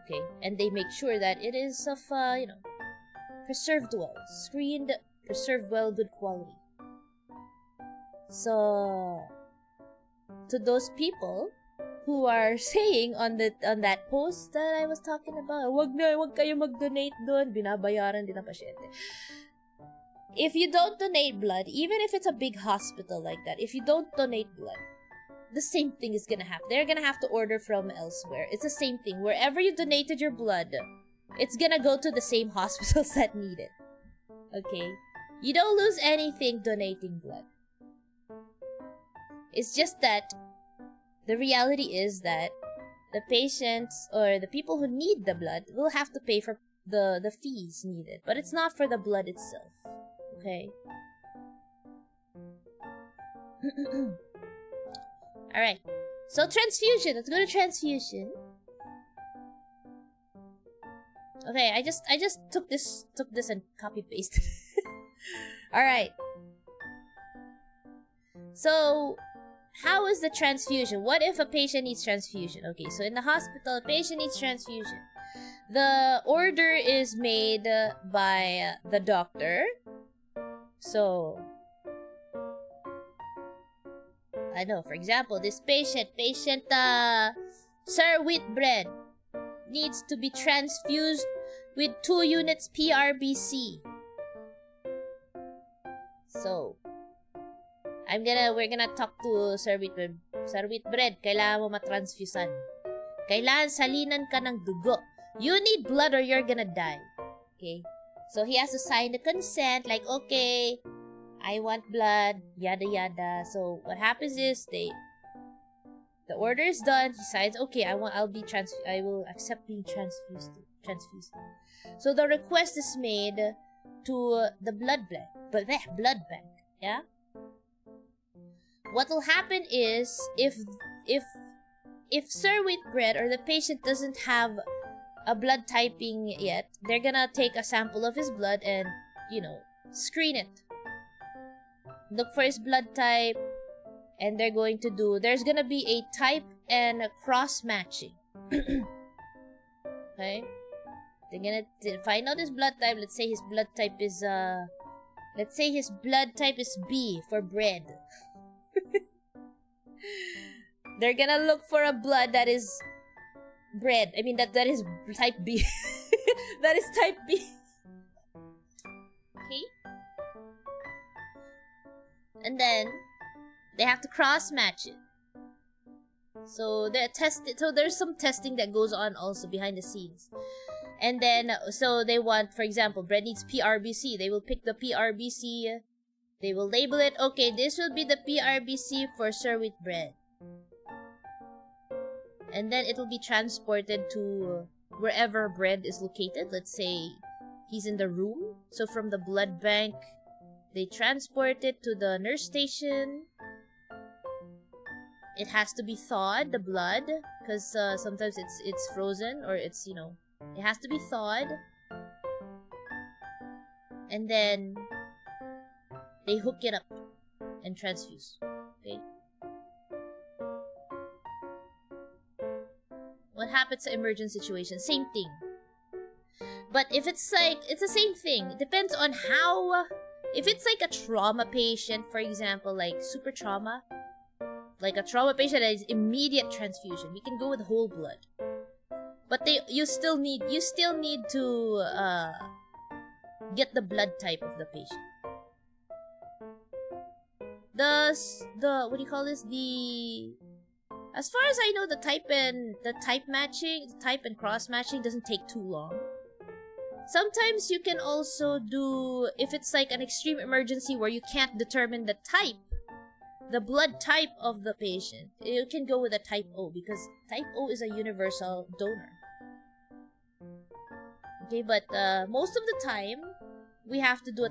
Okay, and they make sure that it is of, you know, preserved well, screened, preserved well, good quality. So, to those people who are saying on that post that I was talking about, wag kayo mag-donate doon, binabayaran din ang pasyente. If you don't donate blood, even if it's a big hospital like that, if you don't donate blood, the same thing is gonna happen. They're gonna have to order from elsewhere. It's the same thing. Wherever you donated your blood, it's gonna go to the same hospitals that need it. Okay? You don't lose anything donating blood. It's just that the reality is that the patients or the people who need the blood will have to pay for the fees needed. But it's not for the blood itself. Okay? Alright. So transfusion. Let's go to transfusion. Okay, I just took this and copy pasted. Alright. So how is the transfusion? What if a patient needs transfusion? Okay, so in the hospital, a patient needs transfusion. The order is made by the doctor. So, I know, for example, this patient, Sir Whitbread, needs to be transfused with 2 units PRBC. So, we're gonna talk to Sir Whitbread. Sir Whitbread, kailangan mo matransfusan. Kailangan salinan ka ng dugo. You need blood or you're gonna die. Okay? So, he has to sign the consent, like, okay, I want blood, yada yada. So, what happens is, the order is done, he signs, okay, I will accept being transfused. So, the request is made to the blood bank, yeah? What will happen is, if Sir Whitbread or the patient doesn't have a blood typing yet, they're gonna take a sample of his blood and, you know, screen it. look for his blood type, and they're going to do, there's gonna be a type and a cross-matching. Okay? They're gonna find out his blood type. Let's say his blood type is, B for bread. They're gonna look for a blood that is bread. I mean, that is type B. That is type B. Okay? And then they have to cross-match it. So there's some testing that goes on also behind the scenes. And then, so they want, for example, bread needs PRBC. They will pick the PRBC. They will label it. Okay, this will be the PRBC for sir with bread. And then it will be transported to wherever bread is located. Let's say he's in the room. So from the blood bank, they transport it to the nurse station. It has to be thawed, the blood, because sometimes it's frozen, or it's, you know, it has to be thawed. And then they hook it up and transfuse. Okay? What happens to emergent situation? Same thing. But if it's like, it's the same thing. It depends on how, if it's like a trauma patient, for example, like super trauma, like a trauma patient that is immediate transfusion, we can go with whole blood. But you still need to get the blood type of the patient. The what do you call this? As far as I know, the type and cross matching doesn't take too long. Sometimes you can also do, if it's like an extreme emergency where you can't determine the type, the blood type of the patient, you can go with a type O, because type O is a universal donor. Okay, but most of the time, we have to do a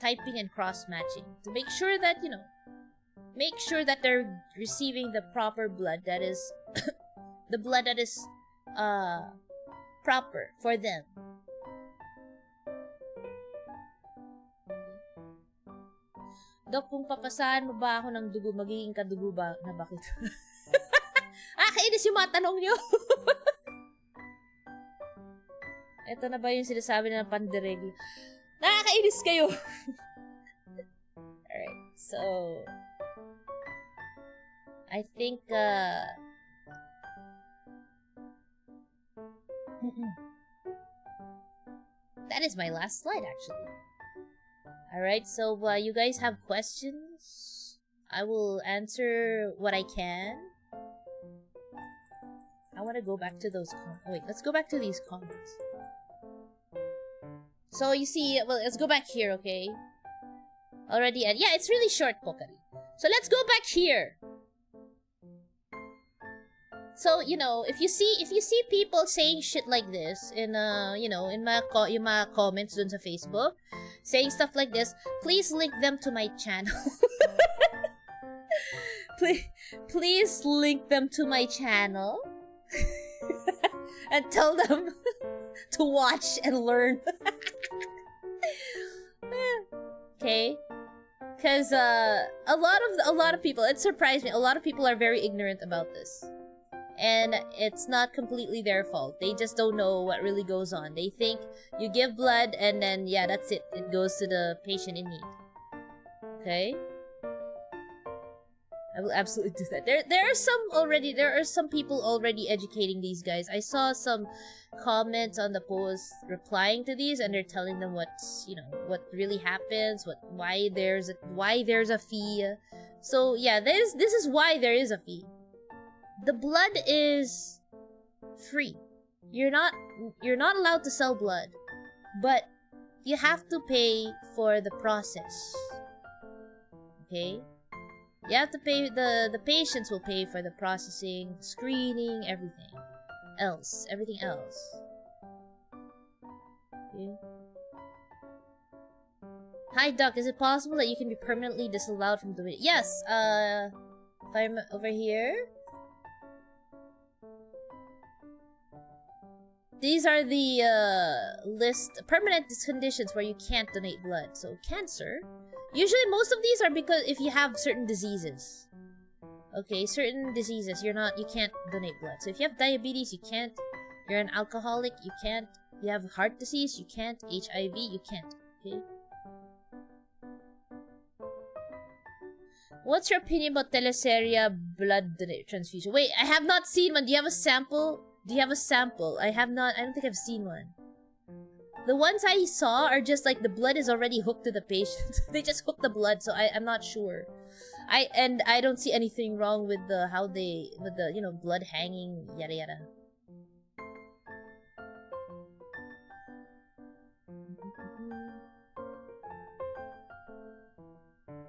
typing and cross-matching to make sure that, you know, make sure that they're receiving the proper blood that is, the blood that is proper for them. Dok, kung papasahan mo ba ako ng dugo, magiging kadugo ba na bakit? Kainis yung mga tanong nyo! Ito na ba yung sinasabi na ng pandireglo? Nakakainis kayo! Alright, so I think, that is my last slide, actually. Alright, so you guys have questions? I will answer what I can. I want to go back to those wait, let's go back to these comments. So you see, well, let's go back here, okay? Already, and yeah, it's really short, Pokari. So let's go back here. So, you know, if you see people saying shit like this in you know, in my comments dun sa Facebook, saying stuff like this, please link them to my channel. please link them to my channel. And tell them to watch and learn. Okay? Because a lot of people, it surprised me, a lot of people are very ignorant about this. And it's not completely their fault. They just don't know what really goes on. They think you give blood and then, yeah, that's it. It goes to the patient in need. Okay? I will absolutely do that. There are some people already educating these guys. I saw some comments on the post replying to these, and they're telling them what's, you know, what really happens, why there's a fee. So yeah, this is why there is a fee. The blood is free. You're not allowed to sell blood, but you have to pay for the process. Okay? You have to pay, the patients will pay for the processing, screening, everything else. Okay. Hi, Doc. Is it possible that you can be permanently disallowed from doing it? Yes. If I'm over here. These are the permanent conditions where you can't donate blood. So cancer, Usually, most of these are because if you have certain diseases. Okay, certain diseases, you can't donate blood. So if you have diabetes, you can't. You're an alcoholic, you can't. You have heart disease, you can't. HIV, you can't. Okay? What's your opinion about teleseria blood transfusion? Wait, I have not seen one. Do you have a sample? I have not. I don't think I've seen one. The ones I saw are just like the blood is already hooked to the patient. They just hook the blood, so I'm not sure. I don't see anything wrong with the blood hanging, yada yada.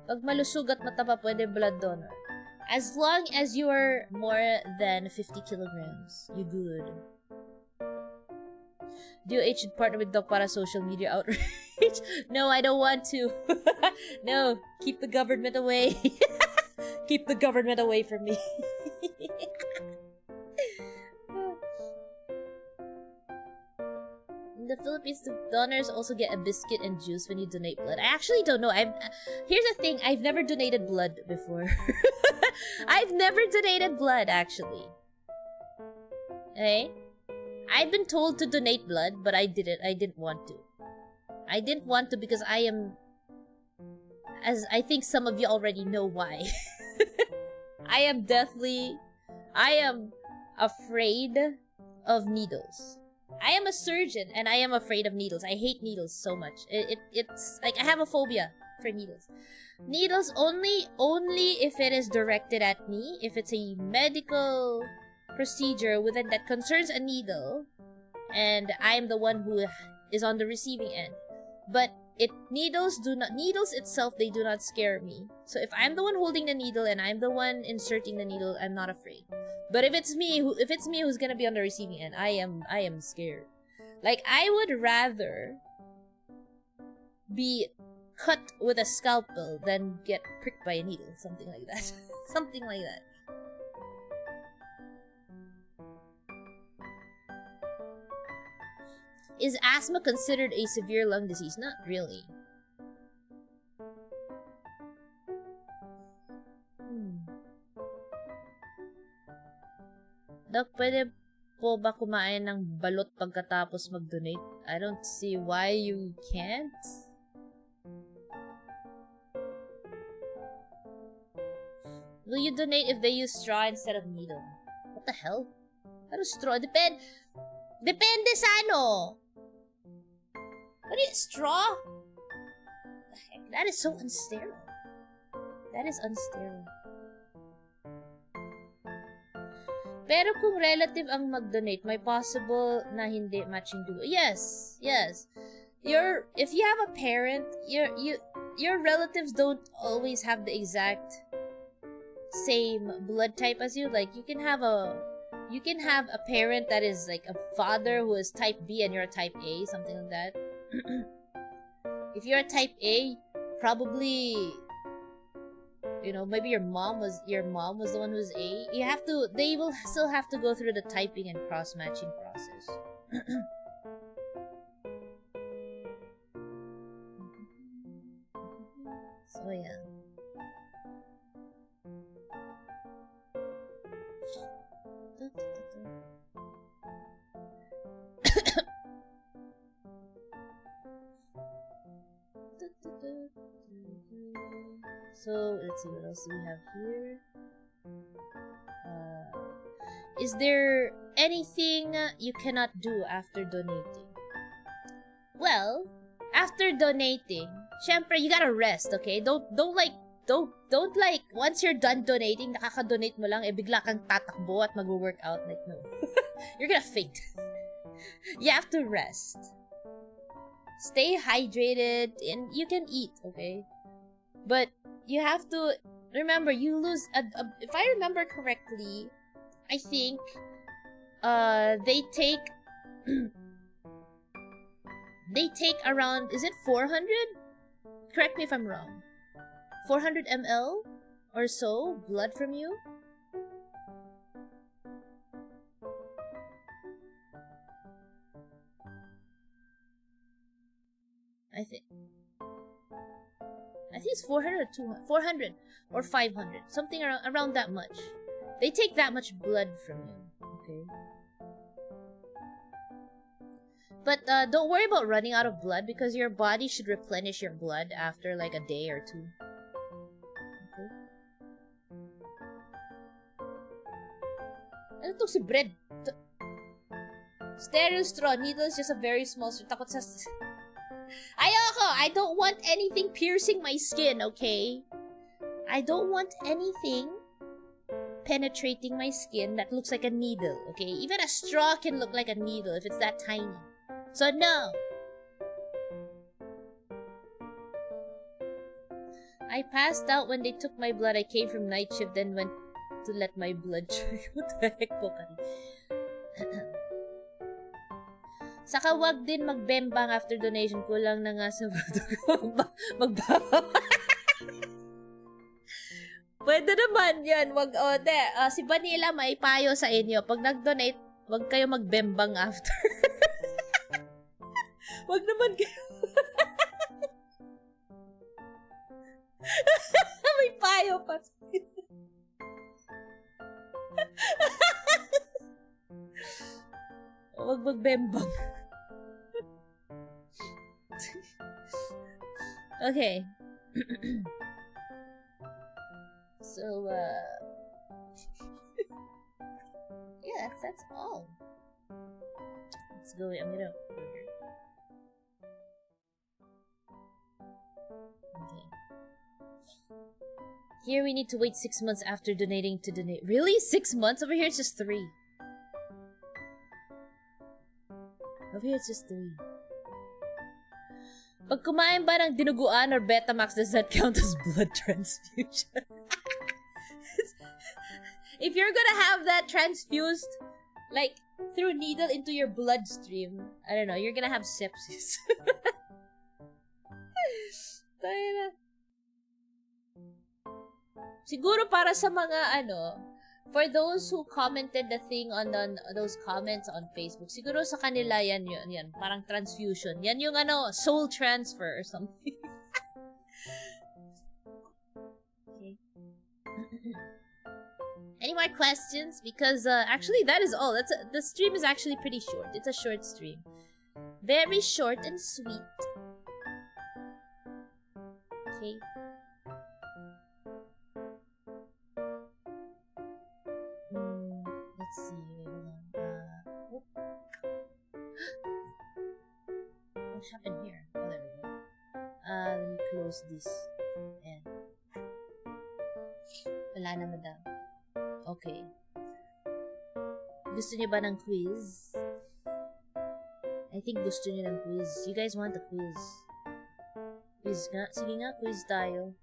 Pag malusog at mataba, pwede blood donor. As long as you are more than 50 kilograms, you good. DOH should partner with Doc para social media outreach. No, I don't want to. No, keep the government away. Keep the government away from me. In the Philippines, the donors also get a biscuit and juice when you donate blood. I actually don't know. Here's the thing. I've never donated blood before. I've never donated blood, actually. Okay? I've been told to donate blood, but I didn't want to. I didn't want to because I am... As I think some of you already know why. I am afraid of needles. I am a surgeon and I am afraid of needles. I hate needles so much. It's like I have a phobia for needles. Needles only if it is directed at me. If it's a medical procedure that concerns a needle, and I am the one who is on the receiving end. But needles itself, they do not scare me. So if I'm the one holding the needle and I'm the one inserting the needle, I'm not afraid. But if it's me who's gonna be on the receiving end, I am scared. Like, I would rather be cut with a scalpel than get pricked by a needle. Something like that. Something like that. Is asthma considered a severe lung disease? Not really. Doc, pwede po ba kumain ng balot pagkatapos mag-donate? I don't see why you can't. Will you donate if they use straw instead of needle? What the hell? Ano straw? Depende sa ano. What is straw? The heck? That is so unsterile. That is unsterile. Pero kung relative ang mag-donate, may possible na hindi matching dugo. Yes. If you have a parent, your relatives don't always have the exact same blood type as you. Like, you can have a parent that is like a father who is type B and you're a type A, something like that. If you're a type A, probably, maybe your mom was the one who's A. They will still have to go through the typing and cross-matching process. So yeah. So, let's see, what else do we have here? Is there anything you cannot do after donating? Well, after donating, syempre, you gotta rest, okay? Don't once you're done donating, nakaka-donate mo lang, bigla kang tatakbo at mag-work out. Like, no. You're gonna faint. You have to rest. Stay hydrated, and you can eat, okay? But you have to remember, you lose if I remember correctly, I think they take around, is it 400? Correct me if I'm wrong. 400 ml or so blood from you. I think it's 400 or 200, 400 or 500, something around that much. They take that much blood from you, okay? But don't worry about running out of blood because your body should replenish your blood after like a day or two. Okay? Ano to si bread? Stereo straw. Needle is just a very small straw. Takot sa... Ayoko! I don't want anything piercing my skin, okay? I don't want anything penetrating my skin that looks like a needle, okay? Even a straw can look like a needle if it's that tiny. So no! I passed out when they took my blood. I came from night shift, then went to let my blood check. What the heck po kani? Saka wag din magbembang after donation. Kulang na nga sa magbaba. Pwede naman yan. Wag, si Vanilla may payo sa inyo. Pag nag-donate, wag kayo magbembang after. Wag naman kayo. May payo pa. Wag magbembang. Okay. So, yeah, that's all. Let's go. I'm gonna... Okay. Here we need to wait 6 months after donating to donate. Really? 6 months? Over here it's just 3. Over here it's just 3. Pag kumain ba ng dinuguan or Betamax, does that count as blood transfusion? If you're gonna have that transfused, like, through needle into your bloodstream, I don't know, you're gonna have sepsis. Tayo na. Siguro para sa mga, for those who commented the thing on those comments on Facebook, siguro sa kanila yan, parang transfusion. Yan yung soul transfer or something. Okay. Any more questions? Because actually that is all. The stream is actually pretty short. It's a short stream. Very short and sweet. Okay. Let's see. What happened here? Oh, there we go. Let me close this. Ayan. Wala na, madam. Okay. Gusto niyo ba ng quiz? I think gusto niyo ng quiz. You guys want the quiz? Quiz nga? Sige nga, quiz tayo.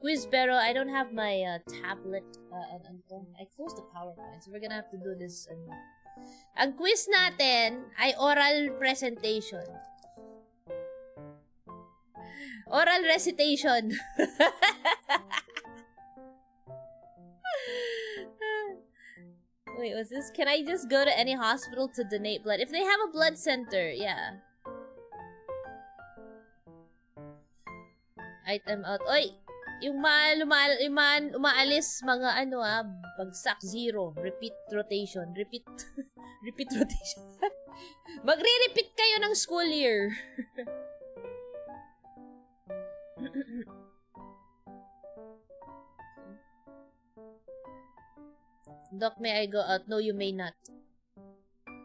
Quiz, pero I don't have my tablet. I closed the PowerPoint, so we're gonna have to do this. Ang quiz natin ay oral presentation. Oral recitation. Wait, what's this? Can I just go to any hospital to donate blood? If they have a blood center, yeah. Item out. Oy! Yung umaalis mga bagsak 0. Repeat rotation. Repeat rotation. Magre-repeat kayo ng school year. Doc, may I go out? No, you may not.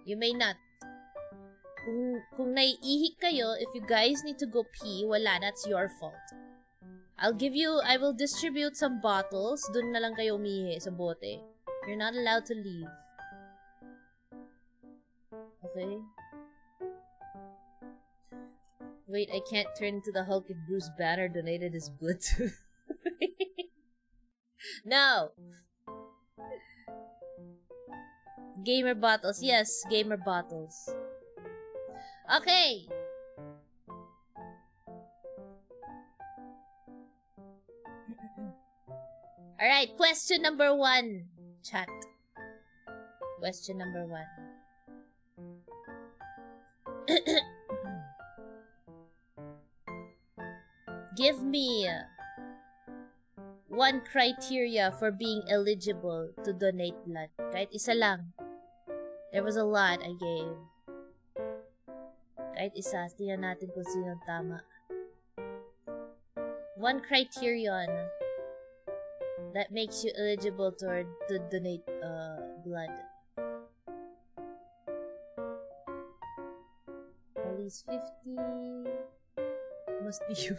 You may not. Kung naiihi kayo, if you guys need to go pee, wala, that's your fault. I will distribute some bottles. Dun na lang kayo umihi sa bote. You're not allowed to leave. Okay? Wait, I can't turn into the Hulk if Bruce Banner donated his blood to... No! Gamer bottles. Yes, gamer bottles. Okay! Alright, question number 1. Chat. Question number 1. Give me one criteria for being eligible to donate blood. Kahit isa lang. There was a lot I gave. Kahit isa. Tingnan natin kung sino tama. One criterion that makes you eligible to donate blood. At least 50. Must be you.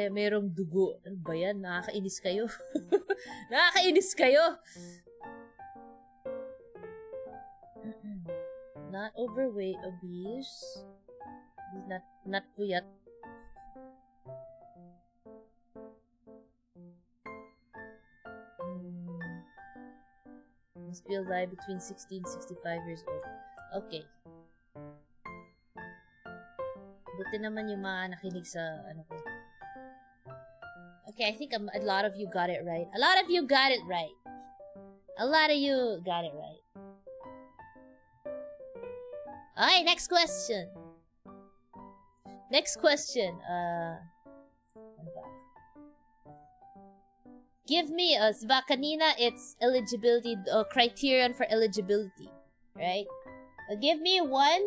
Merong dugo. Ano ba yan? Nakakainis kayo. Nakakainis kayo. Not overweight, obese. Not puyat. Must be alive between 60 and 65 years old. Okay. Buti naman yung mga nakinig sa ano ko. Okay, I think a lot of you got it right. A lot of you got it right. A lot of you got it right. Alright, next question. Next question. Give me diba kanina it's eligibility criterion for eligibility, right? Give me one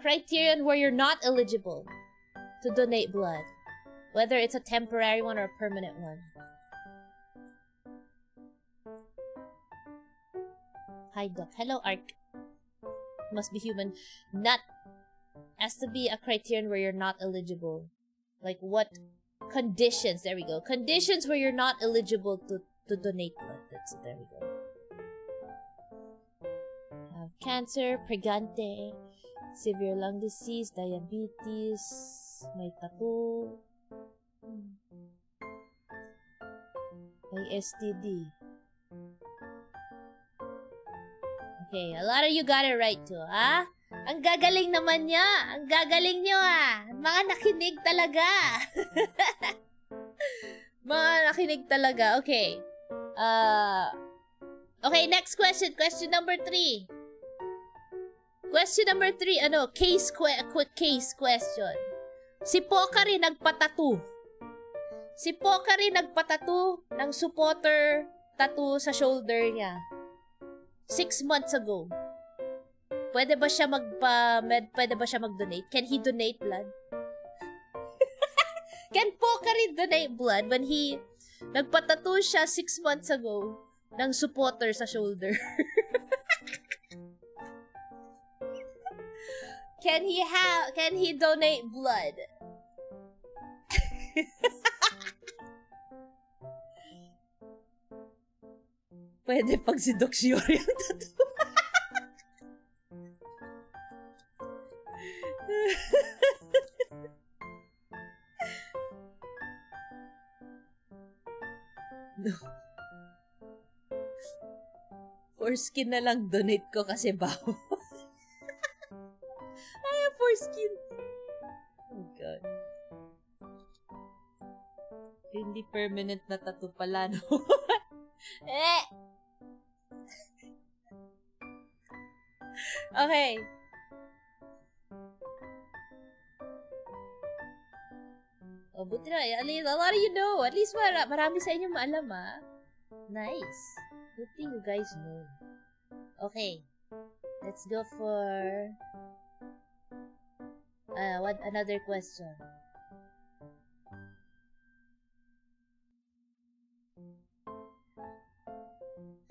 criterion where you're not eligible to donate blood, whether it's a temporary one or a permanent one. Hi, Doc. Hello, Ark. Must be human. Not has to be a criterion where you're not eligible. Like what conditions? There we go. Conditions where you're not eligible to donate blood. That's there we go. Have cancer, pregante, severe lung disease, diabetes, may tattoo, may STD. Okay, a lot of you got it right too, ha? Ang gagaling naman niya. Ang gagaling niyo, ha? Mga nakinig talaga. Mga nakinig talaga. Okay. Okay, next question. Question number 3. Question number 3, quick case question. Si Pokari nagpatattoo. Si Pokari nagpatattoo ng supporter tattoo sa shoulder niya. 6 months ago. Pwede ba siya mag-donate? Can he donate blood? Can Pokari donate blood when he nagpatattoo siya 6 months ago ng supporter sa shoulder? Can he donate blood? Pwede pag si Doc Shiori ang tattoo. No. Foreskin na lang donate ko kasi bawal. Ay, foreskin. Oh God. Hindi permanent na tattoo pala, no? Okay. Oh, buti na. At least, a lot of you know. At least marami sa inyo maalam, ha? Nice. Good thing you guys know. Okay. Let's go for another question.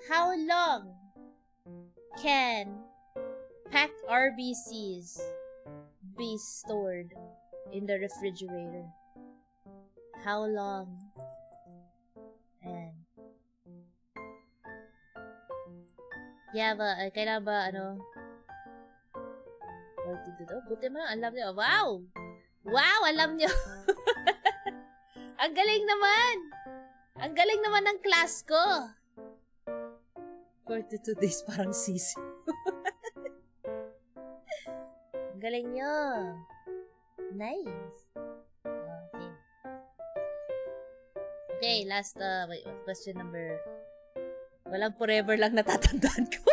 How long can packed RBCs be stored in the refrigerator? How long? And yeah, kailangan ba, buti mo, alam niyo. Wow! Wow, alam niyo. Ang galing naman! Ang galing naman ng class ko. 42 days parang sisi. Ang galing niyo. Nice. Okay. Okay, last, question number... Walang forever lang natatandaan ko.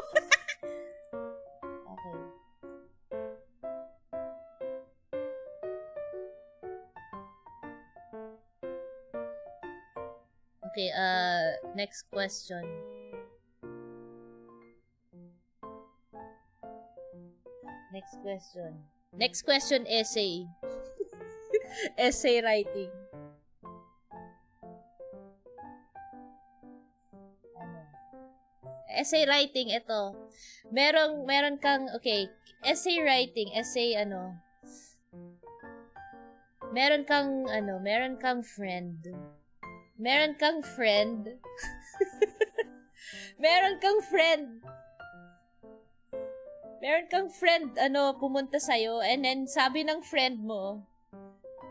Next question. Next question, essay. Essay writing. Essay writing, ito. Meron kang, okay, essay writing, meron kang friend. Meron kang friend, pumunta sa'yo, and then sabi ng friend mo,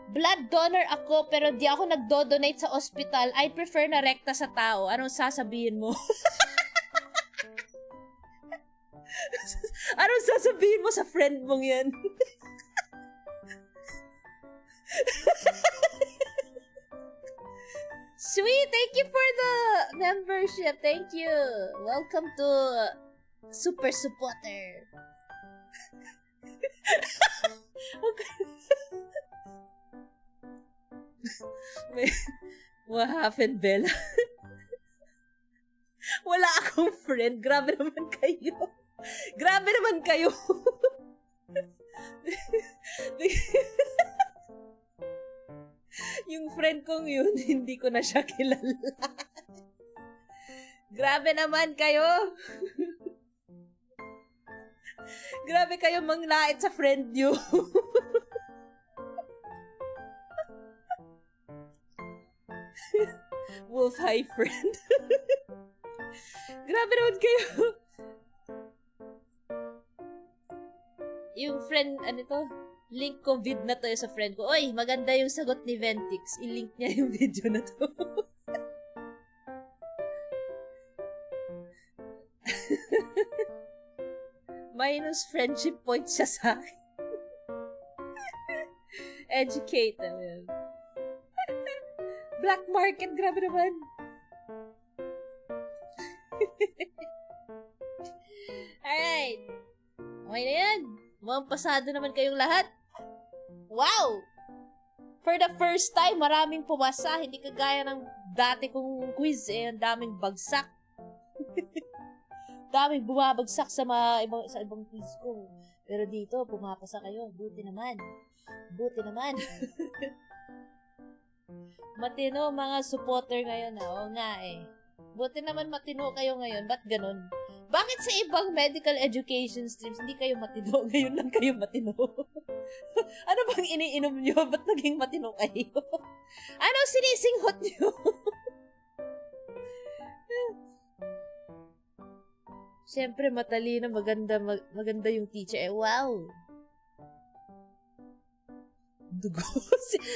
blood donor ako, pero di ako nagdo-donate sa ospital. I prefer na rekta sa tao. Anong sasabihin mo? Anong sasabihin mo sa friend mong yan? Sweet, thank you for the membership. Thank you. Welcome to Super Supporter. What happened, Bella? Wala akong friend. Grabe naman kayo. Yung friend kong yun, hindi ko na siya kilala. Grabe naman kayo. Grabe kayo manglait sa friend nyo. Wolf, hi friend. Grabe naman kayo. Yung friend, link ko vid na to sa friend ko. Oy, maganda yung sagot ni Ventix. I-link niya yung video na to. Minus friendship points siya sa akin. Educate. Black market, grabe naman. Alright. Okay na yan. Mukhang pasado naman kayong lahat. Wow! For the first time, maraming pumasa. Hindi kagaya ng dati kong quiz ang daming bagsak. Daming bumabagsak sa ibang quiz ko. Pero dito, pumapasa kayo. Buti naman. Matino mga supporter ngayon. Oo nga eh. Buti naman matino kayo ngayon. Ba't ganun? Bakit sa ibang medical education streams hindi kayo matino? Ngayon lang kayo matino. Ano bang iniinom nyo? Ba't naging matino kayo? Ano sinisinghot nyo? Siyempre, matalino, maganda yung teacher. Wow!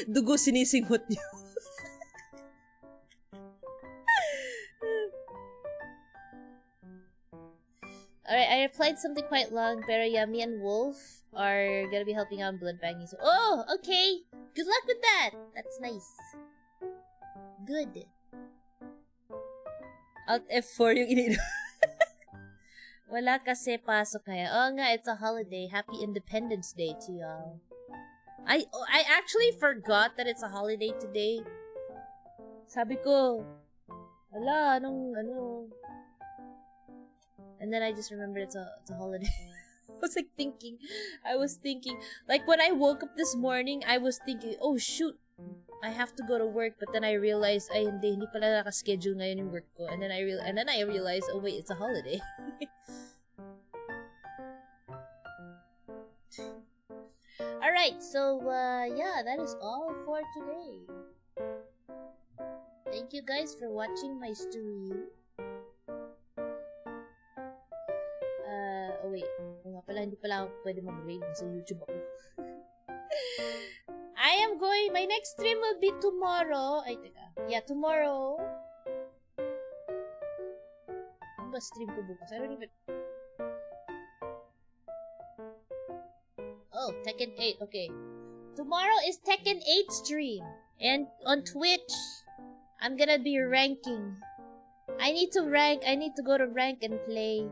Dugo sinisinghot nyo. Alright, I replied something quite long, pero yeah, me and Wolf are gonna be helping out in blood banking. So, oh, okay! Good luck with that! That's nice. Good. Alt F4 yung ininom. Wala kasi pasok kaya. Oh nga, it's a holiday. Happy Independence Day to y'all. I actually forgot that it's a holiday today. Sabi ko, wala, ano. And then I just remembered it's a holiday. I was thinking, like when I woke up this morning, I was thinking, oh shoot, I have to go to work. But then I realized, ay hindi pala naka-schedule ngayon yung work ko. And then I realized, oh wait, it's a holiday. Alright, so yeah, that is all for today. Thank you guys for watching my stream. Oh wait, hindi pala ako pwede mag-raid sa YouTube ako. My next stream will be tomorrow. Ay, teka. Yeah, tomorrow. Ano ba stream ko bukas? I don't even... Oh, Tekken 8. Okay. Tomorrow is Tekken 8 stream. And on Twitch, I'm gonna be ranking. I need to rank. I need to go to rank and play.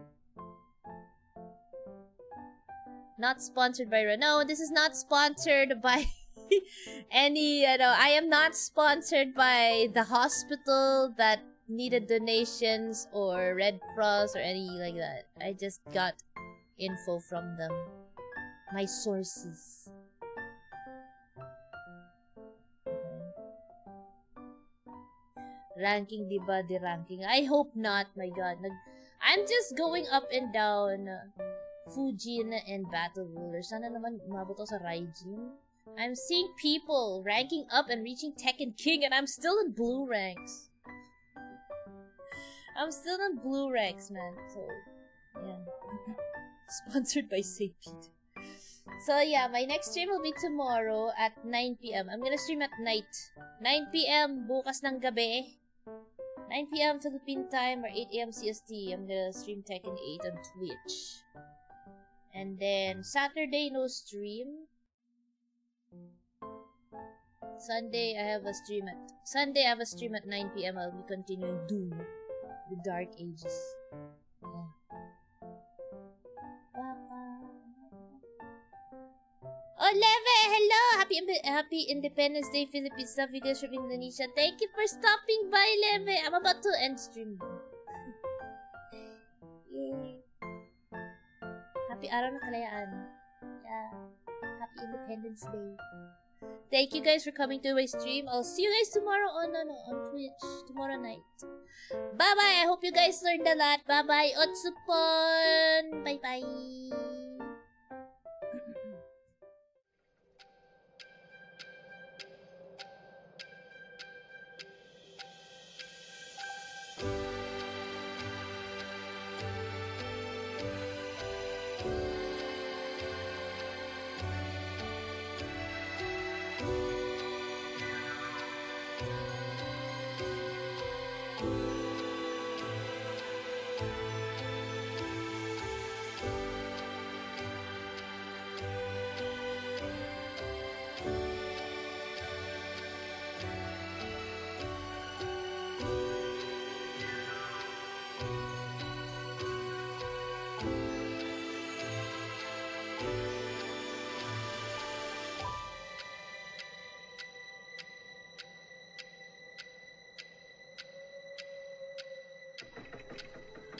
Not sponsored by... No, this is not sponsored by any... I am not sponsored by the hospital that needed donations or Red Cross or any like that. I just got info from them. My sources. Ranking, diba? The ranking. I hope not, my god. I'm just going up and down Fujin and Battle Ruler. Sana naman umabot ako sa Raijin. I'm seeing people ranking up and reaching Tekken King and I'm still in blue ranks. I'm still in blue ranks, man. So, yeah. Sponsored by St. Pete. So, yeah, my next stream will be tomorrow at 9 p.m. I'm gonna stream at night. 9 p.m. bukas ng gabi. 9 p.m. Philippine time or 8 a.m. CST. I'm gonna stream Tekken 8 on Twitch. And then, Saturday, no stream. Sunday, I have a stream at 9 p.m. I'll be continuing Doom. The Dark Ages. Yeah. Oh, Leve! Hello! Happy Independence Day, Philippines. Love you guys from Indonesia. Thank you for stopping by, Leve! I'm about to end stream. Yay! Happy Araw ng Kalayaan. Yeah. Happy Independence Day. Thank you guys for coming to my stream. I'll see you guys tomorrow on Twitch. Tomorrow night. Bye-bye! I hope you guys learned a lot. Bye-bye! Otsupon! Bye-bye!